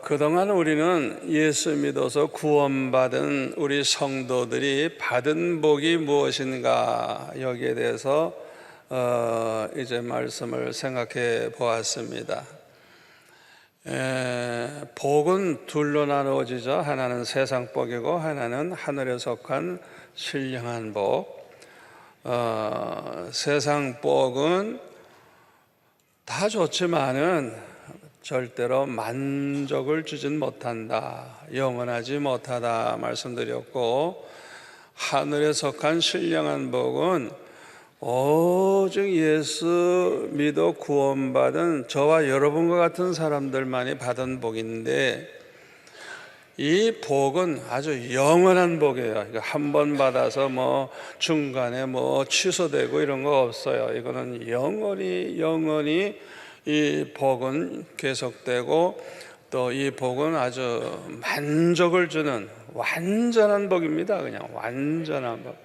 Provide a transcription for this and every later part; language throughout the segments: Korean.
그동안 우리는 예수 믿어서 구원받은 우리 성도들이 받은 복이 무엇인가 여기에 대해서 이제 말씀을 생각해 보았습니다. 복은 둘로 나누어지죠. 하나는 세상 복이고 하나는 하늘에 속한 신령한 복. 세상 복은 다 좋지만은 절대로 만족을 주진 못한다, 영원하지 못하다 말씀드렸고, 하늘에 속한 신령한 복은 오직 예수 믿어 구원받은 저와 여러분과 같은 사람들만이 받은 복인데, 이 복은 아주 영원한 복이에요. 한 번 받아서 중간에 취소되고 이런 거 없어요. 이거는 영원히 이 복은 계속되고, 또 이 복은 아주 만족을 주는 완전한 복입니다. 그냥 완전한 복.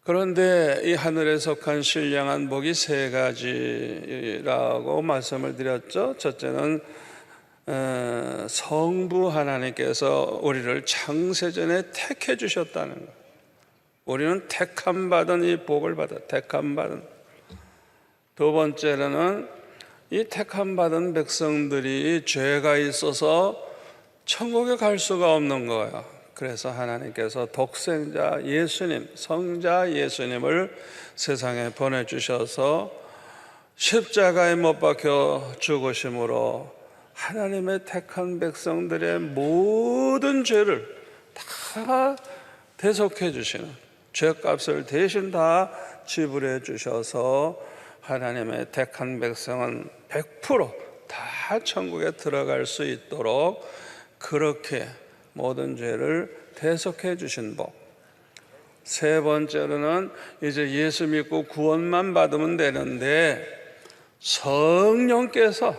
그런데 이 하늘에 속한 신령한 복이 세 가지라고 말씀을 드렸죠. 첫째는 성부 하나님께서 우리를 창세전에 택해 주셨다는 것. 우리는 택함 받은 이 복을 받아, 택함 받은. 두 번째로는 이 택함 받은 백성들이 죄가 있어서 천국에 갈 수가 없는 거예요. 그래서 하나님께서 독생자 예수님, 성자 예수님을 세상에 보내주셔서 십자가에 못 박혀 죽으심으로 하나님의 택한 백성들의 모든 죄를 다 대속해 주시는, 죄값을 대신 다 지불해 주셔서 하나님의 택한 백성은 100% 천국에 들어갈 수 있도록 그렇게 모든 죄를 대속해 주신 복. 세 번째로는 이제 예수 믿고 구원만 받으면 되는데, 성령께서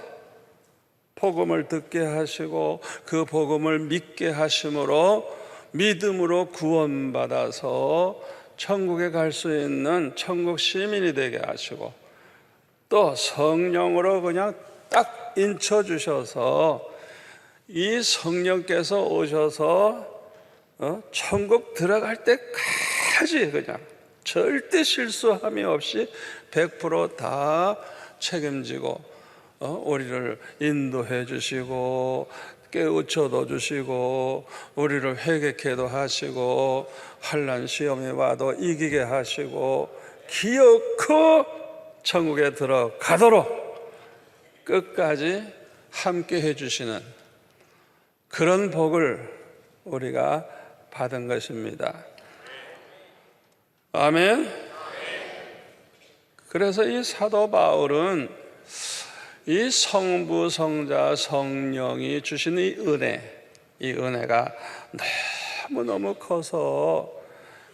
복음을 듣게 하시고 그 복음을 믿게 하심으로 믿음으로 구원받아서 천국에 갈 수 있는 천국 시민이 되게 하시고, 또 성령으로 그냥 딱 인쳐주셔서 이 성령께서 오셔서 천국 들어갈 때까지 그냥 절대 실수함이 없이 100%다 책임지고 우리를 인도해 주시고 깨우쳐도 주시고 우리를 회개케도 하시고 환난 시험이 와도 이기게 하시고 기어코 천국에 들어가도록 끝까지 함께 해주시는 그런 복을 우리가 받은 것입니다. 아멘. 그래서 이 사도 바울은 이 성부, 성자, 성령이 주신 이 은혜가 너무너무 커서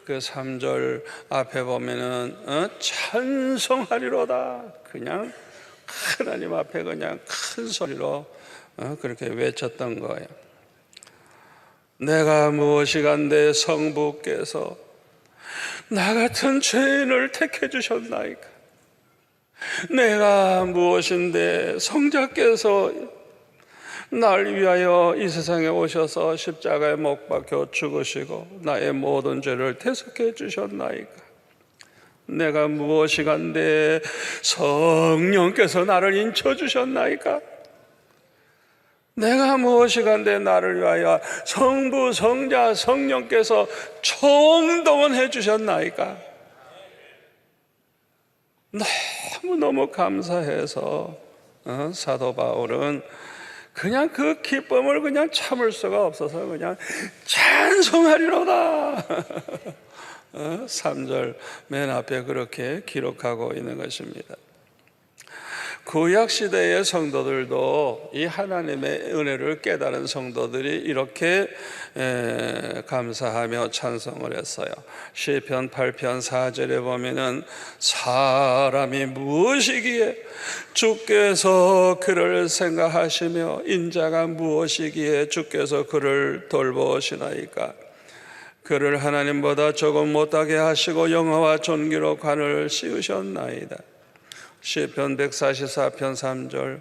그 3절 앞에 보면은 찬송하리로다, 그냥 하나님 앞에 그냥 큰 소리로 그렇게 외쳤던 거예요. 내가 무엇이간데 성부께서 나 같은 죄인을 택해 주셨나이까. 내가 무엇인데 성자께서 날 위하여 이 세상에 오셔서 십자가에 못 박혀 죽으시고 나의 모든 죄를 대속해 주셨나이까. 내가 무엇이간데 성령께서 나를 인쳐 주셨나이까. 내가 무엇이간데 나를 위하여 성부, 성자, 성령께서 총동원해 주셨나이까. 너무너무 감사해서 사도 바울은 그냥 그 기쁨을 그냥 참을 수가 없어서 그냥 찬송하리로다 3절 맨 앞에 그렇게 기록하고 있는 것입니다. 구약 시대의 성도들도 이 하나님의 은혜를 깨달은 성도들이 이렇게 감사하며 찬송을 했어요. 시편 8편 4절에 보면은 사람이 무엇이기에 주께서 그를 생각하시며 인자가 무엇이기에 주께서 그를 돌보시나이까. 그를 하나님보다 조금 못하게 하시고 영화와 존귀로 관을 씌우셨나이다. 시편 144편 3절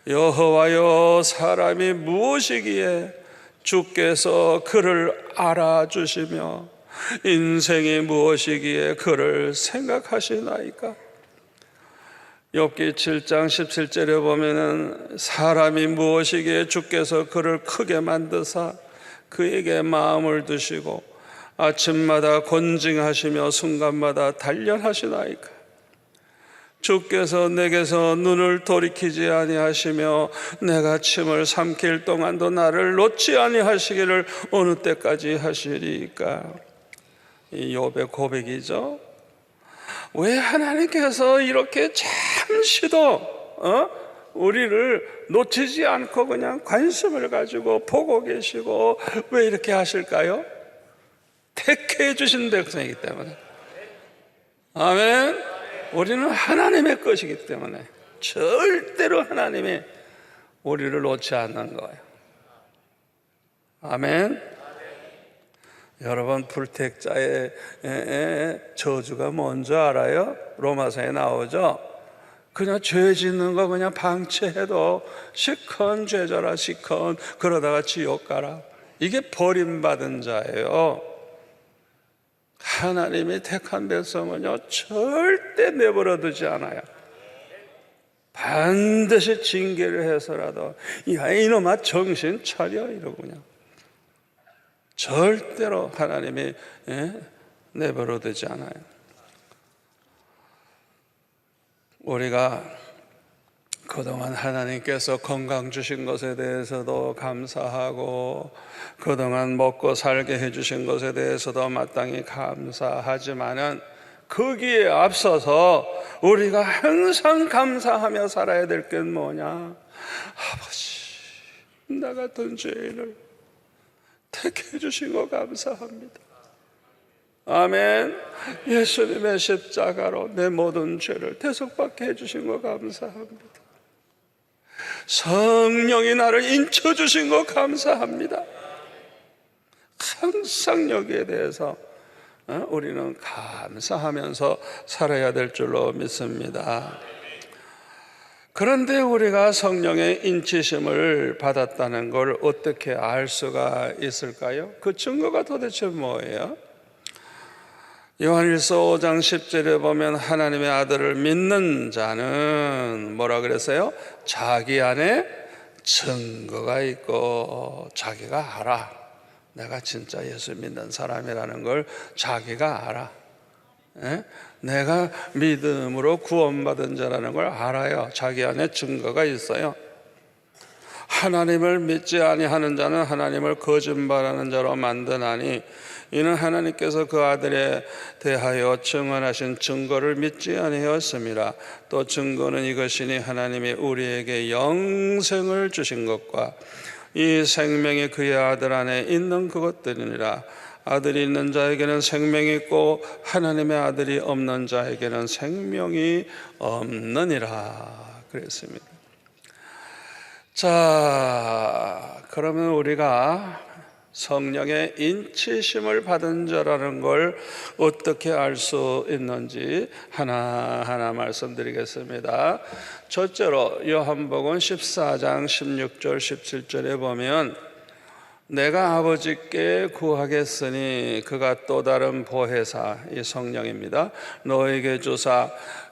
여호와여 사람이 무엇이기에 주께서 그를 알아주시며 인생이 무엇이기에 그를 생각하시나이까. 욥기 7장 17절에 보면은 사람이 무엇이기에 주께서 그를 크게 만드사 그에게 마음을 두시고 아침마다 곤징하시며 순간마다 단련하시나이까. 주께서 내게서 눈을 돌이키지 아니하시며 내가 침을 삼킬 동안도 나를 놓지 아니하시기를 어느 때까지 하시리까. 이 욥의 고백이죠. 왜 하나님께서 이렇게 잠시도 우리를 놓치지 않고 그냥 관심을 가지고 보고 계시고 왜 이렇게 하실까요? 택해 주신 백성이기 때문에. 아멘. 우리는 하나님의 것이기 때문에 절대로 하나님이 우리를 놓지 않는 거예요. 아멘. 여러분, 불택자의 저주가 뭔지 알아요? 로마서에 나오죠. 그냥 죄 짓는 거 그냥 방치해도 시컨 죄져라 시컨 그러다가 지옥 가라. 이게 버림받은 자예요. 하나님이 택한 백성은요 절대 내버려 두지 않아요. 반드시 징계를 해서라도 야 이놈아 정신 차려 이러고 그냥 절대로 하나님이 내버려 두지 않아요. 우리가 그동안 하나님께서 건강 주신 것에 대해서도 감사하고 그동안 먹고 살게 해주신 것에 대해서도 마땅히 감사하지만은 거기에 앞서서 우리가 항상 감사하며 살아야 될 게 뭐냐? 아버지, 나 같은 죄인을 택해 주신 거 감사합니다. 아멘. 예수님의 십자가로 내 모든 죄를 대속받게 해주신 거 감사합니다. 성령이 나를 인쳐주신 거 감사합니다. 항상 여기에 대해서 우리는 감사하면서 살아야 될 줄로 믿습니다. 그런데 우리가 성령의 인치심을 받았다는 걸 어떻게 알 수가 있을까요? 그 증거가 도대체 뭐예요? 요한일서 5장 10절에 보면 하나님의 아들을 믿는 자는 뭐라 그랬어요? 자기 안에 증거가 있고 자기가 알아. 내가 진짜 예수 믿는 사람이라는 걸 자기가 알아. 내가 믿음으로 구원받은 자라는 걸 알아요. 자기 안에 증거가 있어요. 하나님을 믿지 아니하는 자는 하나님을 거짓말하는 자로 만드나니 이는 하나님께서 그 아들에 대하여 증언하신 증거를 믿지 아니하였습니다. 또 증거는 이것이니 하나님이 우리에게 영생을 주신 것과 이 생명이 그의 아들 안에 있는 그것들이니라. 아들이 있는 자에게는 생명이 있고 하나님의 아들이 없는 자에게는 생명이 없느니라 그랬습니다. 자, 그러면 우리가 성령의 인치심을 받은 자라는 걸 어떻게 알 수 있는지 하나하나 말씀드리겠습니다. 첫째로 요한복음 14장 16절 17절에 보면 내가 아버지께 구하겠으니 그가 또 다른 보혜사 이 성령입니다. 너에게 주사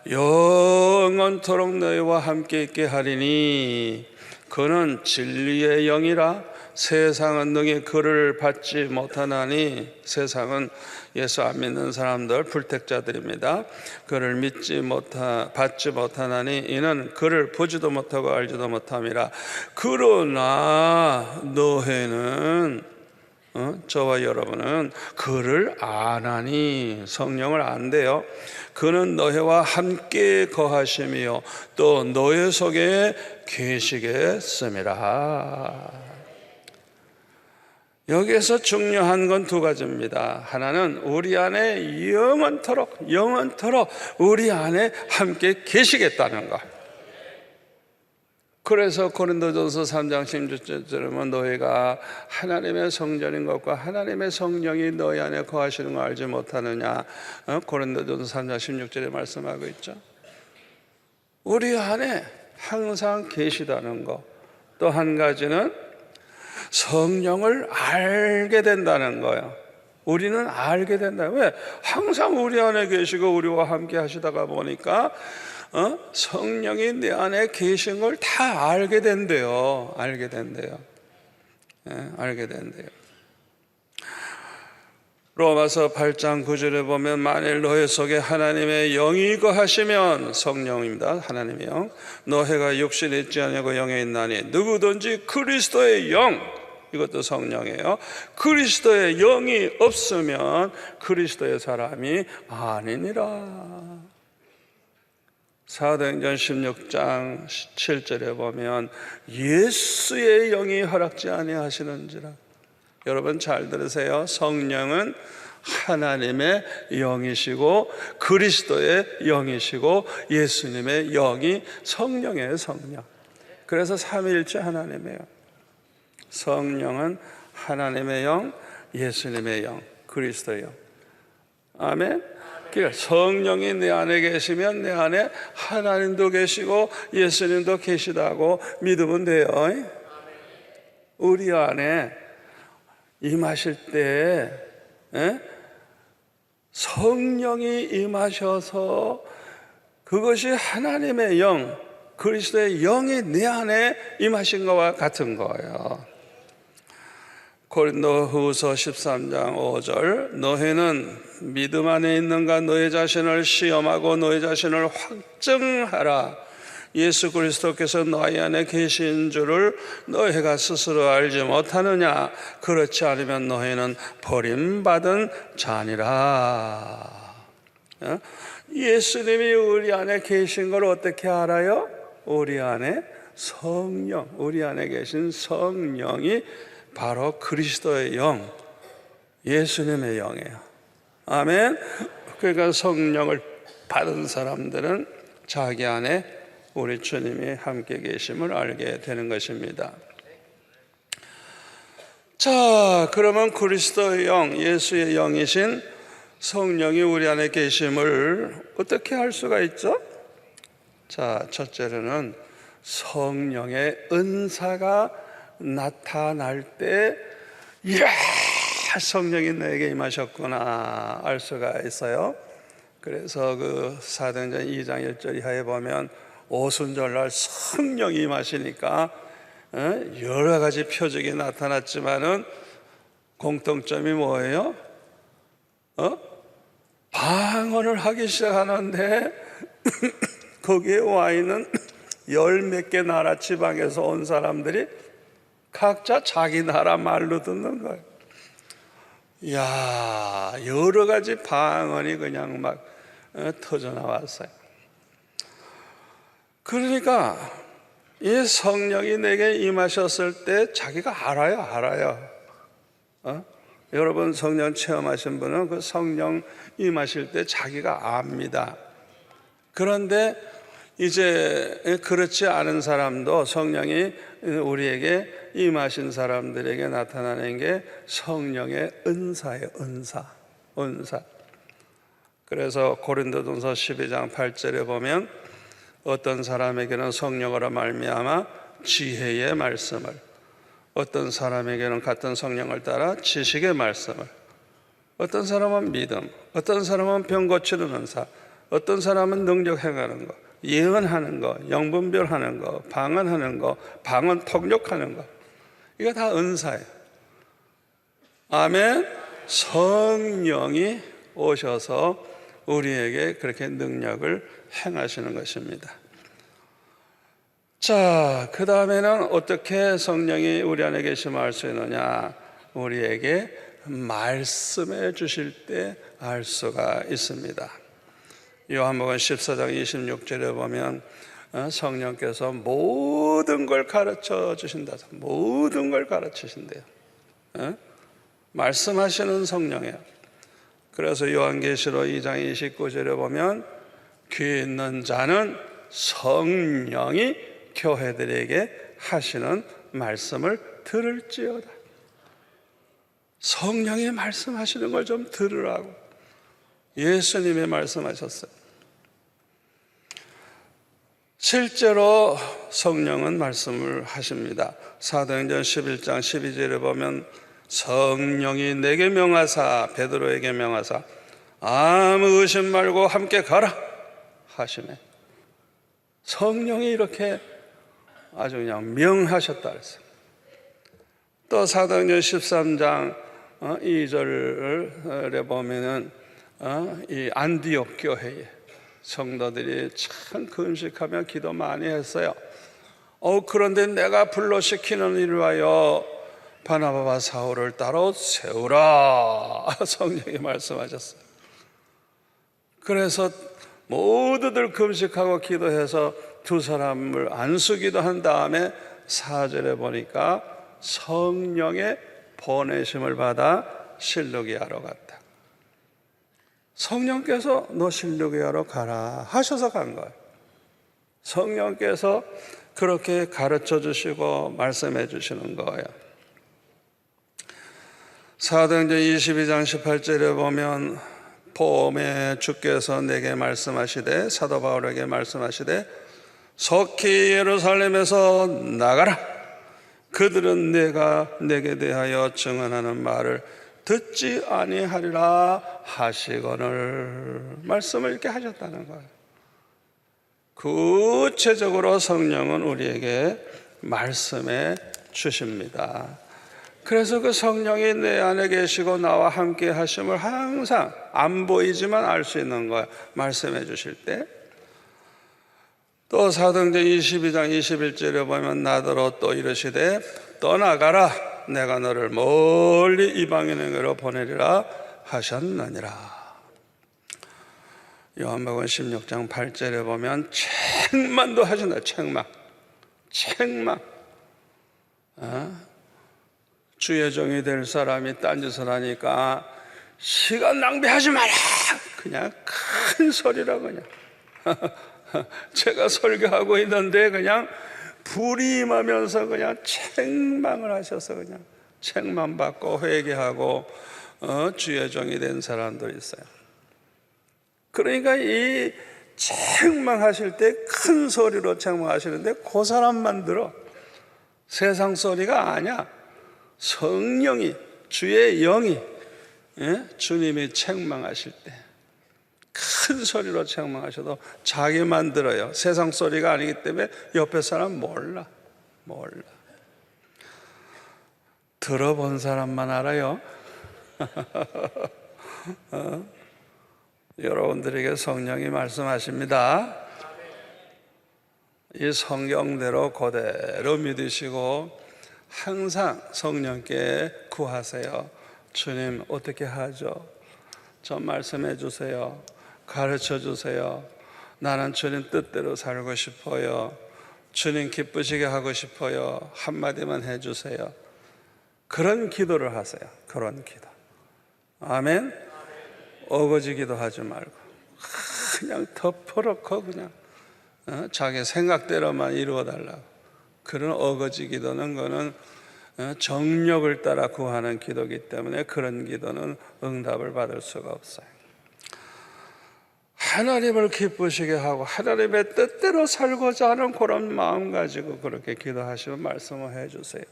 영원토록 너희와 함께 있게 하리니 그는 진리의 영이라. 세상은 능히 그를 받지 못하나니 세상은 예수 안 믿는 사람들 불택자들입니다. 그를 받지 못하나니 이는 그를 보지도 못하고 알지도 못함이라. 그러나 너희는 저와 여러분은 그를 아나니 성령을 안대요. 그는 너희와 함께 거하심이요 또 너희 속에 계시겠음이라. 여기에서 중요한 건 두 가지입니다. 하나는 우리 안에 영원토록 우리 안에 함께 계시겠다는 것. 그래서 고린도전서 3장 16절에는 너희가 하나님의 성전인 것과 하나님의 성령이 너희 안에 거하시는 걸 알지 못하느냐. 고린도전서 3장 16절에 말씀하고 있죠. 우리 안에 항상 계시다는 것. 또 한 가지는 성령을 알게 된다는 거예요. 우리는 알게 된다. 왜? 항상 우리 안에 계시고 우리와 함께 하시다가 보니까 성령이 내 안에 계신 걸 다 알게 된대요. 알게 된대요. 알게 된대요. 로마서 8장 9절에 보면 만일 너희 속에 하나님의 영이 거하시면, 성령입니다. 하나님의 영. 너희가 육신에 있지 아니하고 영에 있나니 누구든지 그리스도의 영, 이것도 성령이에요. 그리스도의 영이 없으면 그리스도의 사람이 아니니라. 사도행전 16장 7절에 보면 예수의 영이 허락지 아니하시는지라. 여러분 잘 들으세요. 성령은 하나님의 영이시고 그리스도의 영이시고 예수님의 영이 성령이에요. 성령. 그래서 삼위일체 하나님이에요. 성령은 하나님의 영, 예수님의 영, 그리스도의 영. 아멘. 그러니까 성령이 내 안에 계시면 내 안에 하나님도 계시고 예수님도 계시다고 믿으면 돼요. 우리 안에 임하실 때 성령이 임하셔서 그것이 하나님의 영, 그리스도의 영이 내 안에 임하신 것과 같은 거예요. 고린도후서 13장 5절 너희는 믿음 안에 있는가 너희 자신을 시험하고 너희 자신을 확증하라. 예수 그리스도께서 너희 안에 계신 줄을 너희가 스스로 알지 못하느냐. 그렇지 않으면 너희는 버림받은 자니라. 예수님이 우리 안에 계신 걸 어떻게 알아요? 우리 안에 성령, 우리 안에 계신 성령이 바로 그리스도의 영, 예수님의 영이에요. 아멘. 그러니까 성령을 받은 사람들은 자기 안에 우리 주님이 함께 계심을 알게 되는 것입니다. 자, 그러면 그리스도의 영, 예수의 영이신 성령이 우리 안에 계심을 어떻게 알 수가 있죠? 자, 첫째로는 성령의 은사가 나타날 때, 이야, 성령이 내게 임하셨구나 알 수가 있어요. 그래서 그 사도행전 2장 1절 이하에 보면 오순절날 성령이 임하시니까 여러 가지 표적이 나타났지만은 공통점이 뭐예요? 방언을 하기 시작하는데 거기에 와 있는 열 몇 개 나라 지방에서 온 사람들이 각자 자기 나라 말로 듣는 거예요. 이야, 여러 가지 방언이 그냥 막 터져 나왔어요. 그러니까 이 성령이 내게 임하셨을 때 자기가 알아요. 여러분 성령 체험하신 분은 그 성령 임하실 때 자기가 압니다. 그런데 이제 그렇지 않은 사람도 성령이 우리에게 임하신 사람들에게 나타나는 게 성령의 은사예요. 은사. 그래서 고린도전서 12장 8절에 보면 어떤 사람에게는 성령으로 말미암아 지혜의 말씀을, 어떤 사람에게는 같은 성령을 따라 지식의 말씀을, 어떤 사람은 믿음, 어떤 사람은 병 고치는 은사, 어떤 사람은 능력 행하는 것, 예언하는 거, 영분별하는 거, 방언하는 거, 방언 통역하는 거, 이거 다 은사예요. 아멘. 성령이 오셔서 우리에게 그렇게 능력을 행하시는 것입니다. 자, 그 다음에는 어떻게 성령이 우리 안에 계심을 알 수 있느냐? 우리에게 말씀해 주실 때 알 수가 있습니다. 요한복음 14장 26절에 보면 성령께서 모든 걸 가르쳐 주신다. 모든 걸 가르치신대요. 말씀하시는 성령이에요. 그래서 요한계시록 2장 29절에 보면 귀 있는 자는 성령이 교회들에게 하시는 말씀을 들을지어다. 성령이 말씀하시는 걸 좀 들으라고. 예수님이 말씀하셨어요. 실제로 성령은 말씀을 하십니다. 사도행전 11장 12절에 보면 성령이 내게 명하사, 베드로에게 명하사 아무 의심 말고 함께 가라 하시네. 성령이 이렇게 아주 그냥 명하셨다 그랬어요. 또 사도행전 13장 2절에 보면은 이 안디옥 교회에 성도들이 참 금식하며 기도 많이 했어요. 그런데 내가 불러시키는 일을 위하여 바나바와 사울을 따로 세우라 성령이 말씀하셨어요. 그래서 모두들 금식하고 기도해서 두 사람을 안수기도 한 다음에 4절에 보니까 성령의 보내심을 받아 실루기아로 갔다. 성령께서 너 실루기아로 가라 하셔서 간 거예요. 성령께서 그렇게 가르쳐 주시고 말씀해 주시는 거예요. 사도행전 22장 18절에 보면 봄에 주께서 내게 말씀하시되, 사도 바울에게 말씀하시되 속히 예루살렘에서 나가라. 그들은 내가 내게 대하여 증언하는 말을 듣지 아니하리라 하시거늘. 말씀을 이렇게 하셨다는 거예요. 구체적으로 성령은 우리에게 말씀해 주십니다. 그래서 그 성령이 내 안에 계시고 나와 함께 하심을 항상 안 보이지만 알 수 있는 거예요. 말씀해 주실 때. 또 사도행전 22장 21절에 보면 나더러 또 이르시되 떠나가라 내가 너를 멀리 이방인에게로 보내리라 하셨느니라. 요한복음 16장 8절에 보면 책망도 하신다. 책망. 주의 종이 될 사람이 딴짓을 하니까 시간 낭비하지 마라. 그냥 큰 소리로 그냥 제가 설교하고 있는데 그냥 불이 임하면서 그냥 책망을 하셔서 그냥 책망받고 회개하고 주의 종이 된 사람들이 있어요. 그러니까 이 책망하실 때 큰 소리로 책망하시는데 그 사람만 들어. 세상 소리가 아니야. 성령이, 주의 영이, 주님이 책망하실 때 큰 소리로 책망하셔도 자기만 들어요. 세상 소리가 아니기 때문에 옆에 사람 몰라. 들어본 사람만 알아요. 여러분들에게 성령이 말씀하십니다. 이 성경대로 그대로 믿으시고 항상 성령께 구하세요. 주님 어떻게 하죠? 좀 말씀해 주세요. 가르쳐 주세요. 나는 주님 뜻대로 살고 싶어요. 주님 기쁘시게 하고 싶어요. 한마디만 해 주세요. 그런 기도를 하세요. 그런 기도. 아멘. 어거지 기도하지 말고 그냥 덮어놓고 그냥 자기 생각대로만 이루어달라고. 그런 어거지 기도는 거는 정력을 따라 구하는 기도이기 때문에 그런 기도는 응답을 받을 수가 없어요. 하나님을 기쁘시게 하고 하나님의 뜻대로 살고자 하는 그런 마음 가지고 그렇게 기도하시면 말씀을 해주세요.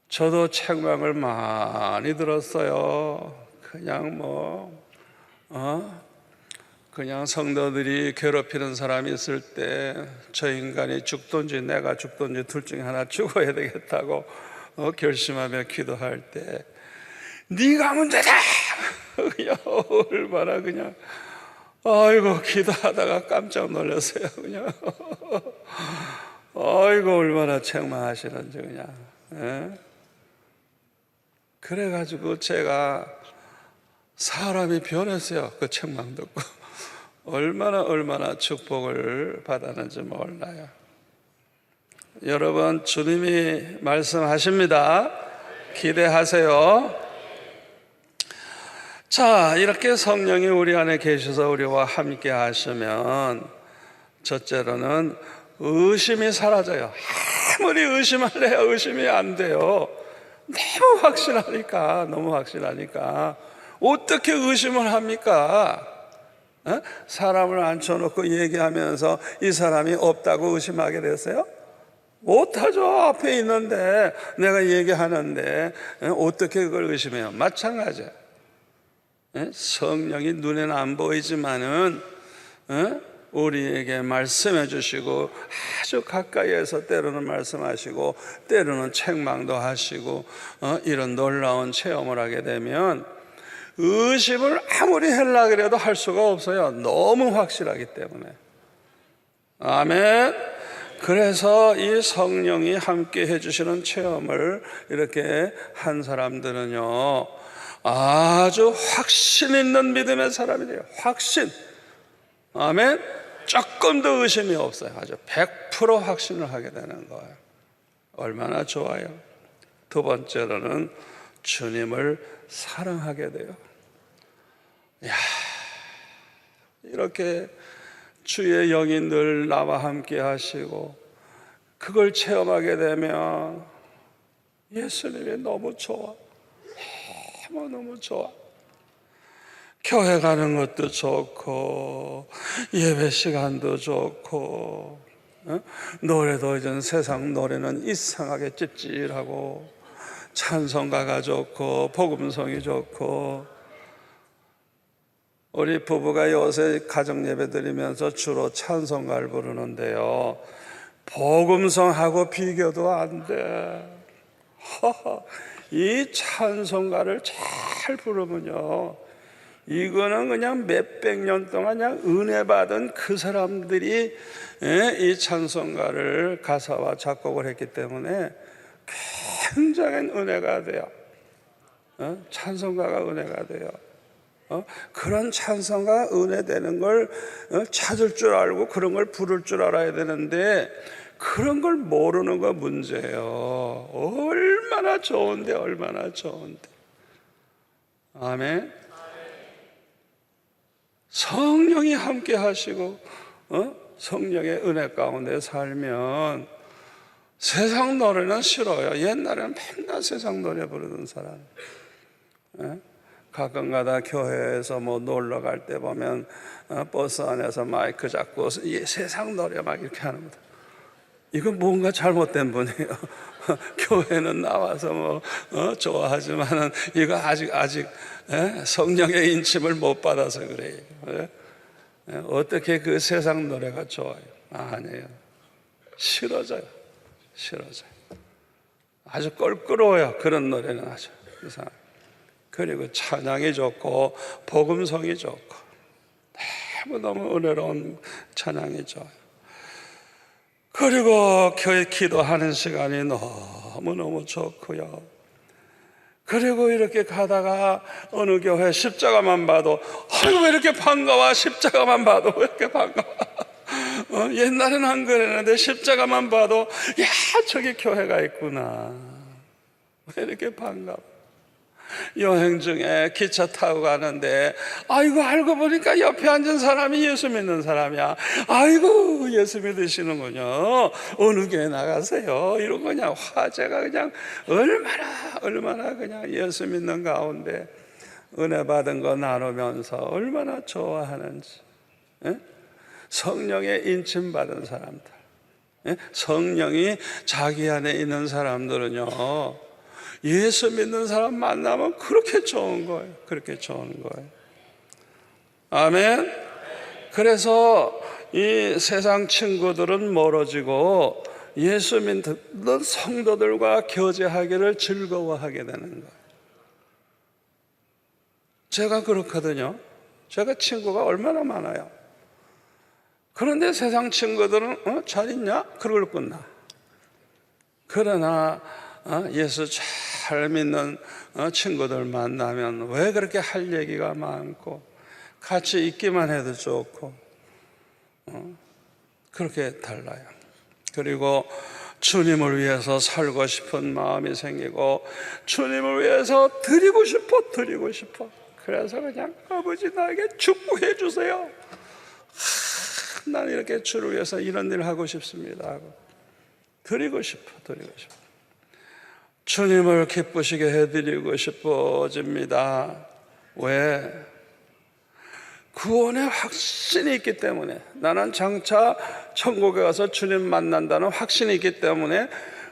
저도 책망을 많이 들었어요. 그냥 성도들이 괴롭히는 사람이 있을 때 저 인간이 죽든지 내가 죽든지 둘 중에 하나 죽어야 되겠다고 결심하며 기도할 때 네가 문제다! 그냥 얼마나 그냥 아이고 기도하다가 깜짝 놀랐어요. 그냥 아이고 얼마나 책망하시는지 그냥. 그래가지고 제가 사람이 변했어요. 그 책망 듣고 얼마나 축복을 받았는지 몰라요. 여러분 주님이 말씀하십니다. 기대하세요. 자, 이렇게 성령이 우리 안에 계셔서 우리와 함께 하시면 첫째로는 의심이 사라져요. 아무리 의심할래야 의심이 안 돼요. 너무 확실하니까 어떻게 의심을 합니까? 사람을 앉혀놓고 얘기하면서 이 사람이 없다고 의심하게 됐어요? 못하죠. 앞에 있는데 내가 얘기하는데 어떻게 그걸 의심해요? 마찬가지예요. 성령이 눈에는 안 보이지만은 우리에게 말씀해 주시고 아주 가까이에서 때로는 말씀하시고 때로는 책망도 하시고 이런 놀라운 체험을 하게 되면 의심을 아무리 하려고 해도 할 수가 없어요. 너무 확실하기 때문에. 아멘. 그래서 이 성령이 함께 해주시는 체험을 이렇게 한 사람들은요, 아주 확신 있는 믿음의 사람이 돼요. 확신. 아멘. 조금도 의심이 없어요. 아주 100% 확신을 하게 되는 거예요. 얼마나 좋아요. 두 번째로는 주님을 사랑하게 돼요. 이야, 이렇게 주의 영이 늘 나와 함께 하시고 그걸 체험하게 되면 예수님이 너무 좋아. 너무 좋아. 교회 가는 것도 좋고 예배 시간도 좋고 노래도 이제 세상 노래는 이상하게 찝찝하고 찬송가가 좋고 복음성이 좋고 우리 부부가 요새 가정 예배 드리면서 주로 찬송가를 부르는데요, 복음성하고 비교도 안 돼. 이 찬송가를 잘 부르면요, 이거는 그냥 몇백 년 동안 그냥 은혜 받은 그 사람들이 이 찬송가를 가사와 작곡을 했기 때문에 굉장한 은혜가 돼요. 찬송가가 은혜가 돼요. 그런 찬송가 은혜 되는 걸 찾을 줄 알고 그런 걸 부를 줄 알아야 되는데 그런 걸 모르는 거 문제예요. 얼마나 좋은데, 얼마나 좋은데. 아멘. 성령이 함께 하시고 성령의 은혜 가운데 살면 세상 노래는 싫어요. 옛날에는 맨날 세상 노래 부르던 사람. 가끔가다 교회에서 뭐 놀러 갈 때 보면 버스 안에서 마이크 잡고 세상 노래 막 이렇게 하는 거다. 이건 뭔가 잘못된 분이에요. 교회는 나와서 뭐 좋아하지만은 이거 아직 성령의 인침을 못 받아서 그래요. 어떻게 그 세상 노래가 좋아요? 아니에요. 싫어져요. 아주 껄끄러워요. 그런 노래는 아주 이상해요. 그리고 찬양이 좋고 복음성이 좋고 너무 은혜로운 찬양이 좋아요. 그리고 교회 기도하는 시간이 너무너무 좋고요. 그리고 이렇게 가다가 어느 교회 십자가만 봐도 왜 이렇게 반가워. 십자가만 봐도 왜 이렇게 반가워. 옛날에는 안 그랬는데 십자가만 봐도 야, 저기 교회가 있구나. 왜 이렇게 반가워. 여행 중에 기차 타고 가는데 아이고 알고 보니까 옆에 앉은 사람이 예수 믿는 사람이야. 아이고 예수 믿으시는군요. 어느 교회 나가세요. 이런 그냥 화제가 그냥 얼마나 그냥 예수 믿는 가운데 은혜 받은 거 나누면서 얼마나 좋아하는지. 성령의 인침 받은 사람들, 성령이 자기 안에 있는 사람들은요, 예수 믿는 사람 만나면 그렇게 좋은 거예요. 그렇게 좋은 거예요. 아멘. 그래서 이 세상 친구들은 멀어지고 예수 믿는 성도들과 교제하기를 즐거워하게 되는 거예요. 제가 그렇거든요. 제가 친구가 얼마나 많아요. 그런데 세상 친구들은 잘 있냐? 그걸 끝나. 그러나 예수 잘 믿는 친구들 만나면 왜 그렇게 할 얘기가 많고 같이 있기만 해도 좋고 그렇게 달라요. 그리고 주님을 위해서 살고 싶은 마음이 생기고 주님을 위해서 드리고 싶어. 그래서 그냥 아버지 나에게 축복해 주세요. 난 이렇게 주를 위해서 이런 일을 하고 싶습니다 하고 드리고 싶어. 주님을 기쁘시게 해드리고 싶어집니다. 왜? 구원의 확신이 있기 때문에, 나는 장차 천국에 가서 주님 만난다는 확신이 있기 때문에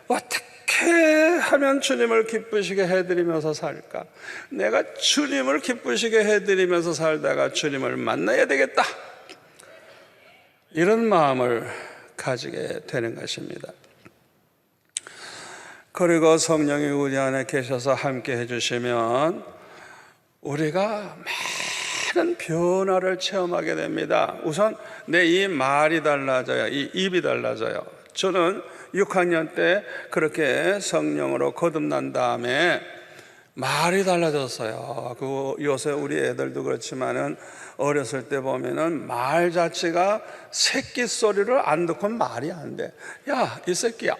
어떻게 하면 주님을 기쁘시게 해드리면서 살까? 내가 주님을 기쁘시게 해드리면서 살다가 주님을 만나야 되겠다, 이런 마음을 가지게 되는 것입니다. 그리고 성령이 우리 안에 계셔서 함께 해주시면 우리가 많은 변화를 체험하게 됩니다. 우선 내 이 말이 달라져요. 이 입이 달라져요. 저는 6학년 때 그렇게 성령으로 거듭난 다음에 말이 달라졌어요. 요새 우리 애들도 그렇지만은 어렸을 때 보면은 말 자체가 새끼 소리를 안 듣고는 말이 안 돼. 야, 이 새끼야,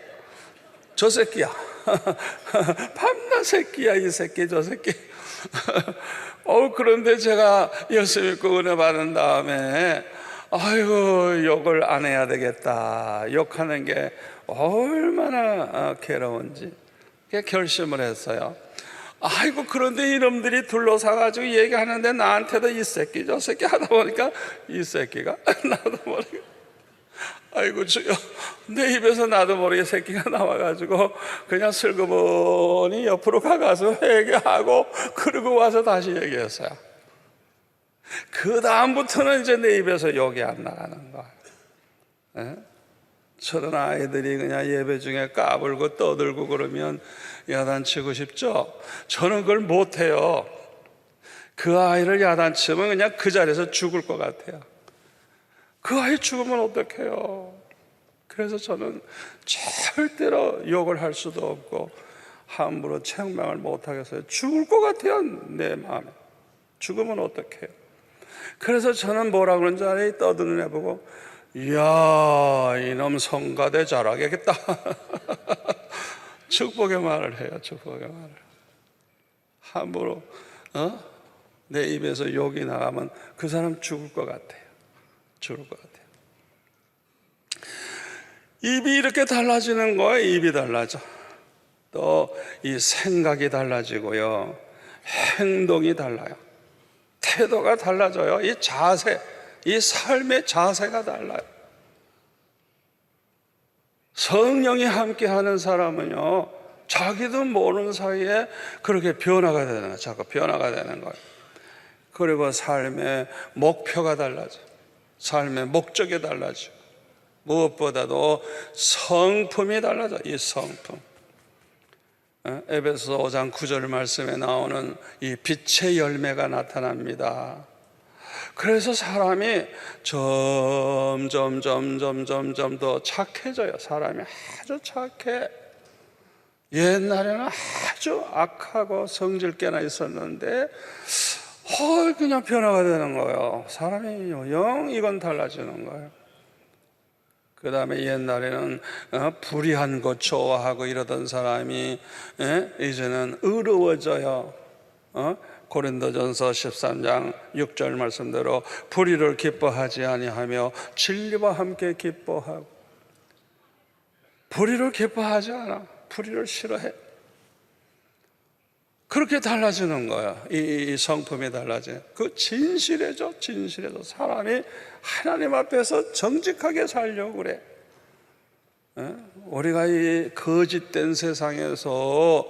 저 새끼야, 밤낮 새끼야, 이 새끼, 저 새끼. 그런데 제가 예수 믿고 은혜 받은 다음에 아이고, 욕을 안 해야 되겠다, 욕하는 게 얼마나 괴로운지 결심을 했어요. 아이고, 그런데 이놈들이 둘러싸가지고 얘기하는데 나한테도 이 새끼 저 새끼 하다 보니까 이 새끼가 나도 모르게, 아이고 주여, 내 입에서 나도 모르게 새끼가 나와가지고 그냥 슬그머니 옆으로 가가서 회개하고 그러고 와서 다시 얘기했어요. 그 다음부터는 이제 내 입에서 욕이 안 나가는 거예요. 저런 아이들이 그냥 예배 중에 까불고 떠들고 그러면 야단치고 싶죠? 저는 그걸 못해요. 그 아이를 야단치면 그냥 그 자리에서 죽을 것 같아요. 그 아이 죽으면 어떡해요? 그래서 저는 절대로 욕을 할 수도 없고 함부로 책망을 못하겠어요. 죽을 것 같아요, 내 마음에. 죽으면 어떡해요? 그래서 저는 뭐라 그런지 알아요? 떠드는 애 보고, 이야, 이놈 성가대 잘하겠다. 축복의 말을 해요. 축복의 말을. 함부로 내 입에서 욕이 나가면 그 사람 죽을 것 같아요. 죽을 것 같아요. 입이 이렇게 달라지는 거예요. 입이 달라져. 또 이 생각이 달라지고요, 행동이 달라요. 태도가 달라져요. 이 자세, 이 삶의 자세가 달라요. 성령이 함께하는 사람은요, 자기도 모르는 사이에 그렇게 변화가 되는 거예요. 자꾸 변화가 되는 거예요. 그리고 삶의 목표가 달라져. 삶의 목적이 달라지고, 무엇보다도 성품이 달라져. 이 성품. 에베소 5장 9절 말씀에 나오는 이 빛의 열매가 나타납니다. 그래서 사람이 점점 더 착해져요. 사람이 아주 착해. 옛날에는 아주 악하고 성질깨나 있었는데 그냥 변화가 되는 거예요. 사람이 영 이건 달라지는 거예요. 그 다음에 옛날에는 불의한 것 좋아하고 이러던 사람이 이제는 의로워져요. 고린도전서 13장 6절 말씀대로 불의를 기뻐하지 아니하며 진리와 함께 기뻐하고, 불의를 기뻐하지 않아. 불의를 싫어해. 그렇게 달라지는 거야. 이 성품이 달라져요. 그 진실해져. 사람이 하나님 앞에서 정직하게 살려고 그래. 우리가 이 거짓된 세상에서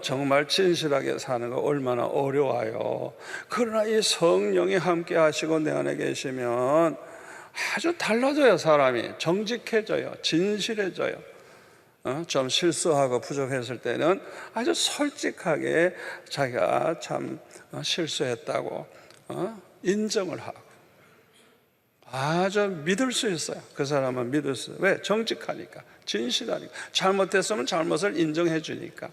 정말 진실하게 사는 거 얼마나 어려워요. 그러나 이 성령이 함께 하시고 내 안에 계시면 아주 달라져요. 사람이 정직해져요. 진실해져요. 좀 실수하고 부족했을 때는 아주 솔직하게 자기가 참 실수했다고 인정을 하고, 아주 믿을 수 있어요. 그 사람은 믿을 수 있어요. 왜? 정직하니까, 진실하니까. 잘못했으면 잘못을 인정해 주니까.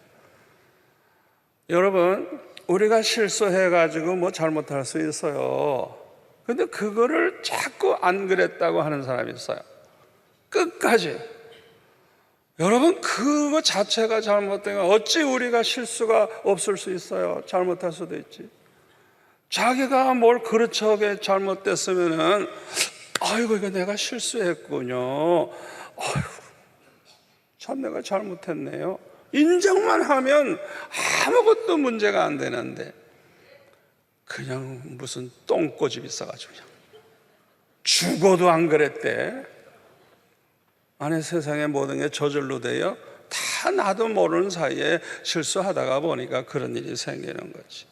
여러분, 우리가 실수해가지고 뭐 잘못할 수 있어요. 근데 그거를 자꾸 안 그랬다고 하는 사람이 있어요. 끝까지. 여러분, 그거 자체가 잘못된 거, 어찌 우리가 실수가 없을 수 있어요? 잘못할 수도 있지. 자기가 뭘 그렇게 잘못됐으면은, 아이고, 이거 내가 실수했군요. 아이고, 참 내가 그냥 무슨 똥꼬집이 있어가지고 그냥 죽어도 안 그랬대. 아니, 세상의 모든 게 저절로 돼요. 다 나도 모르는 사이에 실수하다가 보니까 그런 일이 생기는 거지.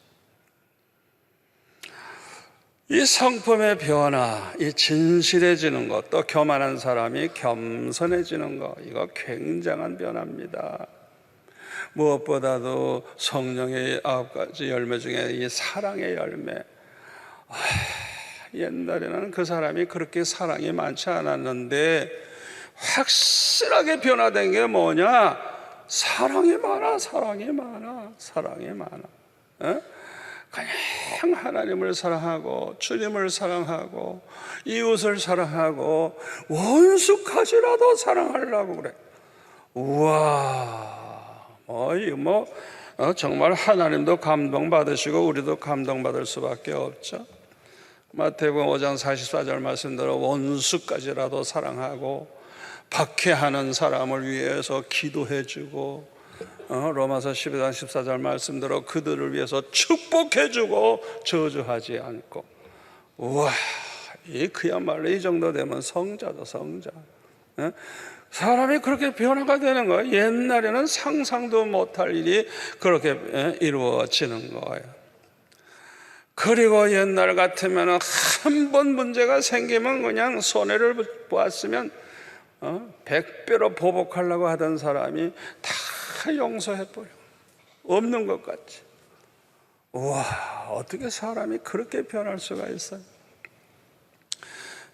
이 성품의 변화, 이 진실해지는 것, 또 교만한 사람이 겸손해지는 것, 이거 굉장한 변화입니다. 무엇보다도 성령의 9가지 열매 중에 이 사랑의 열매. 옛날에는 그 사람이 그렇게 사랑이 많지 않았는데 확실하게 변화된 게 뭐냐? 사랑이 많아, 사랑이 많아, 사랑이 많아. 에? 그냥 하나님을 사랑하고 주님을 사랑하고 이웃을 사랑하고 원수까지라도 사랑하려고 그래. 우와, 정말 하나님도 감동받으시고 우리도 감동받을 수밖에 없죠. 마태복음 5장 44절 말씀대로 원수까지라도 사랑하고 박해하는 사람을 위해서 기도해주고, 로마서 12장 14절 말씀대로 그들을 위해서 축복해주고 저주하지 않고. 우와, 그야말로 이 정도 되면 성자죠, 성자. 사람이 그렇게 변화가 되는 거예요. 옛날에는 상상도 못할 일이 그렇게 이루어지는 거예요. 그리고 옛날 같으면 한 번 문제가 생기면 그냥 손해를 보았으면 100배로 보복하려고 하던 사람이 다 용서해버려. 없는 것 같지. 우와, 어떻게 사람이 그렇게 변할 수가 있어요?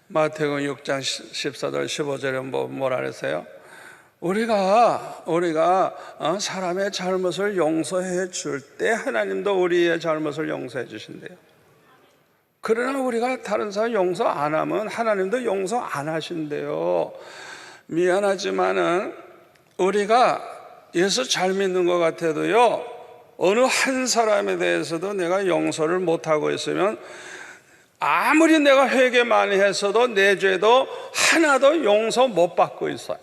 마태복음 6장 14절 15절에 뭐라 그랬어요? 우리가 사람의 잘못을 용서해 줄 때 하나님도 우리의 잘못을 용서해 주신대요. 그러나 우리가 다른 사람 용서 안 하면 하나님도 용서 안 하신대요. 미안하지만은 우리가 예수 잘 믿는 것 같아도요, 어느 한 사람에 대해서도 내가 용서를 못하고 있으면 아무리 내가 회개 많이 했어도 내 죄도 하나도 용서 못 받고 있어요.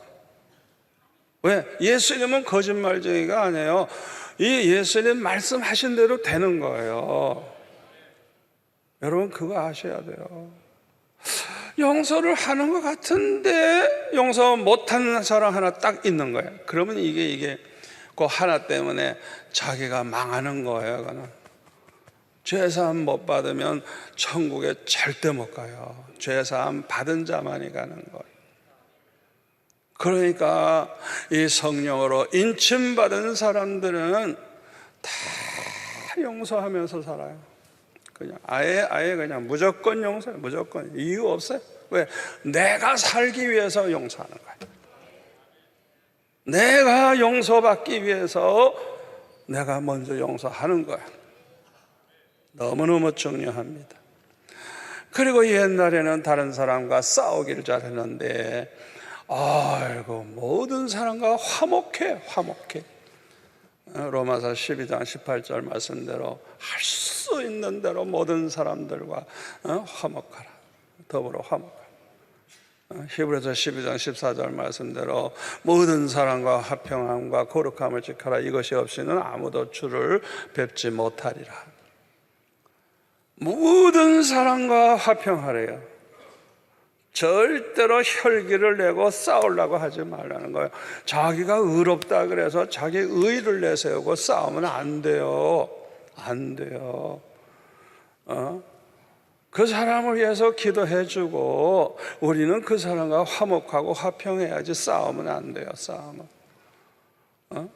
왜? 예수님은 거짓말쟁이가 아니에요. 이 예수님 말씀하신 대로 되는 거예요. 여러분 그거 아셔야 돼요. 용서를 하는 것 같은데 용서 못하는 사람 하나 딱 있는 거예요. 그러면 이게 그 하나 때문에 자기가 망하는 거예요. 그는 죄사함 못 받으면 천국에 절대 못 가요. 죄사함 받은 자만이 가는 거예요. 그러니까 이 성령으로 인침받은 사람들은 다 용서하면서 살아요. 그냥 아예 그냥 무조건 용서해요. 무조건. 이유 없어요. 왜? 내가 살기 위해서 용서하는 거예요. 내가 용서받기 위해서 내가 먼저 용서하는 거예요. 너무너무 중요합니다. 그리고 옛날에는 다른 사람과 싸우기를 잘했는데 아이고 모든 사람과 화목해. 로마서 12장 18절 말씀대로 할 수 있는 대로 모든 사람들과 화목하라. 더불어 화목하라. 히브리서 12장 14절 말씀대로 모든 사람과 화평함과 거룩함을 지켜라. 이것이 없이는 아무도 주를 뵙지 못하리라. 모든 사람과 화평하래요. 절대로 혈기를 내고 싸우려고 하지 말라는 거예요. 자기가 의롭다 그래서 자기 의를 내세우고 싸우면 안 돼요. 안 돼요. 그 사람을 위해서 기도해주고 우리는 그 사람과 화목하고 화평해야지. 싸우면 안 돼요. 싸우면.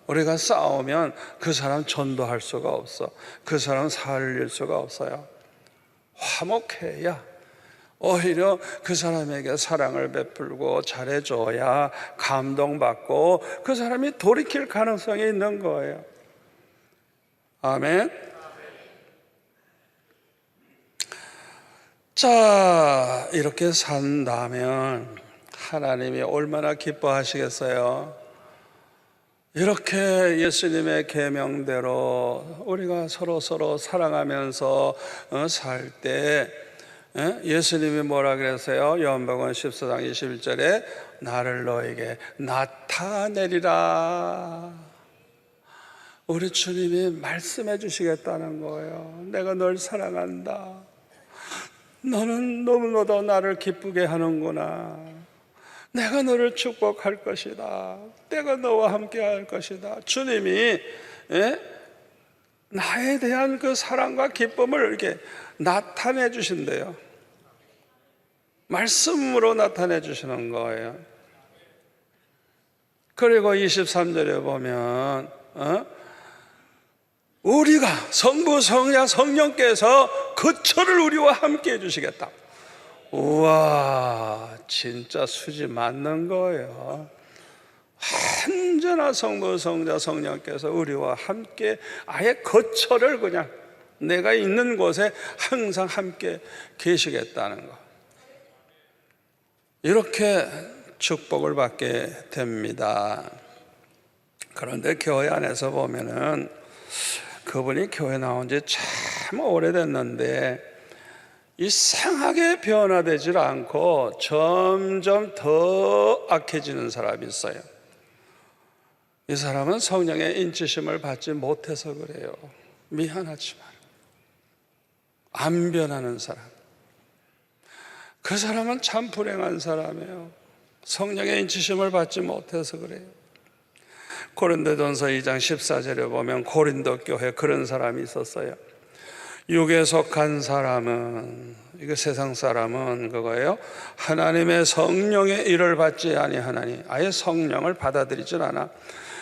우리가 싸우면 그 사람 전도할 수가 없어. 그 사람 살릴 수가 없어요. 화목해야 오히려 그 사람에게 사랑을 베풀고 잘해줘야 감동받고 그 사람이 돌이킬 가능성이 있는 거예요. 아멘. 자, 이렇게 산다면 하나님이 얼마나 기뻐하시겠어요? 이렇게 예수님의 계명대로 우리가 서로 사랑하면서 살 때 예수님이 뭐라 그랬어요? 요한복음 14장 21절에 나를 너에게 나타내리라. 우리 주님이 말씀해 주시겠다는 거예요. 내가 널 사랑한다. 너는 너무나도 나를 기쁘게 하는구나. 내가 너를 축복할 것이다. 내가 너와 함께 할 것이다. 주님이 나에 대한 그 사랑과 기쁨을 이렇게 나타내 주신대요. 말씀으로 나타내 주시는 거예요. 그리고 23절에 보면 우리가 성부, 성자, 성령께서 거처를 우리와 함께 해주시겠다. 우와, 진짜 수지 맞는 거예요. 언제나 성부, 성자, 성령께서 우리와 함께 아예 거처를 그냥 내가 있는 곳에 항상 함께 계시겠다는 거. 이렇게 축복을 받게 됩니다. 그런데 교회 안에서 보면은 그분이 교회 나온 지 참 오래됐는데 이상하게 변화되질 않고 점점 더 악해지는 사람이 있어요. 이 사람은 성령의 인치심을 받지 못해서 그래요. 미안하지만 안 변하는 사람. 그 사람은 참 불행한 사람이에요. 성령의 인치심을 받지 못해서 그래요. 고린도전서 2장 14절에 보면 고린도 교회 그런 사람이 있었어요. 육에 속한 사람은, 이거 세상 사람은 그거예요. 하나님의 성령의 일을 받지 아니하나니, 아예 성령을 받아들이질 않아.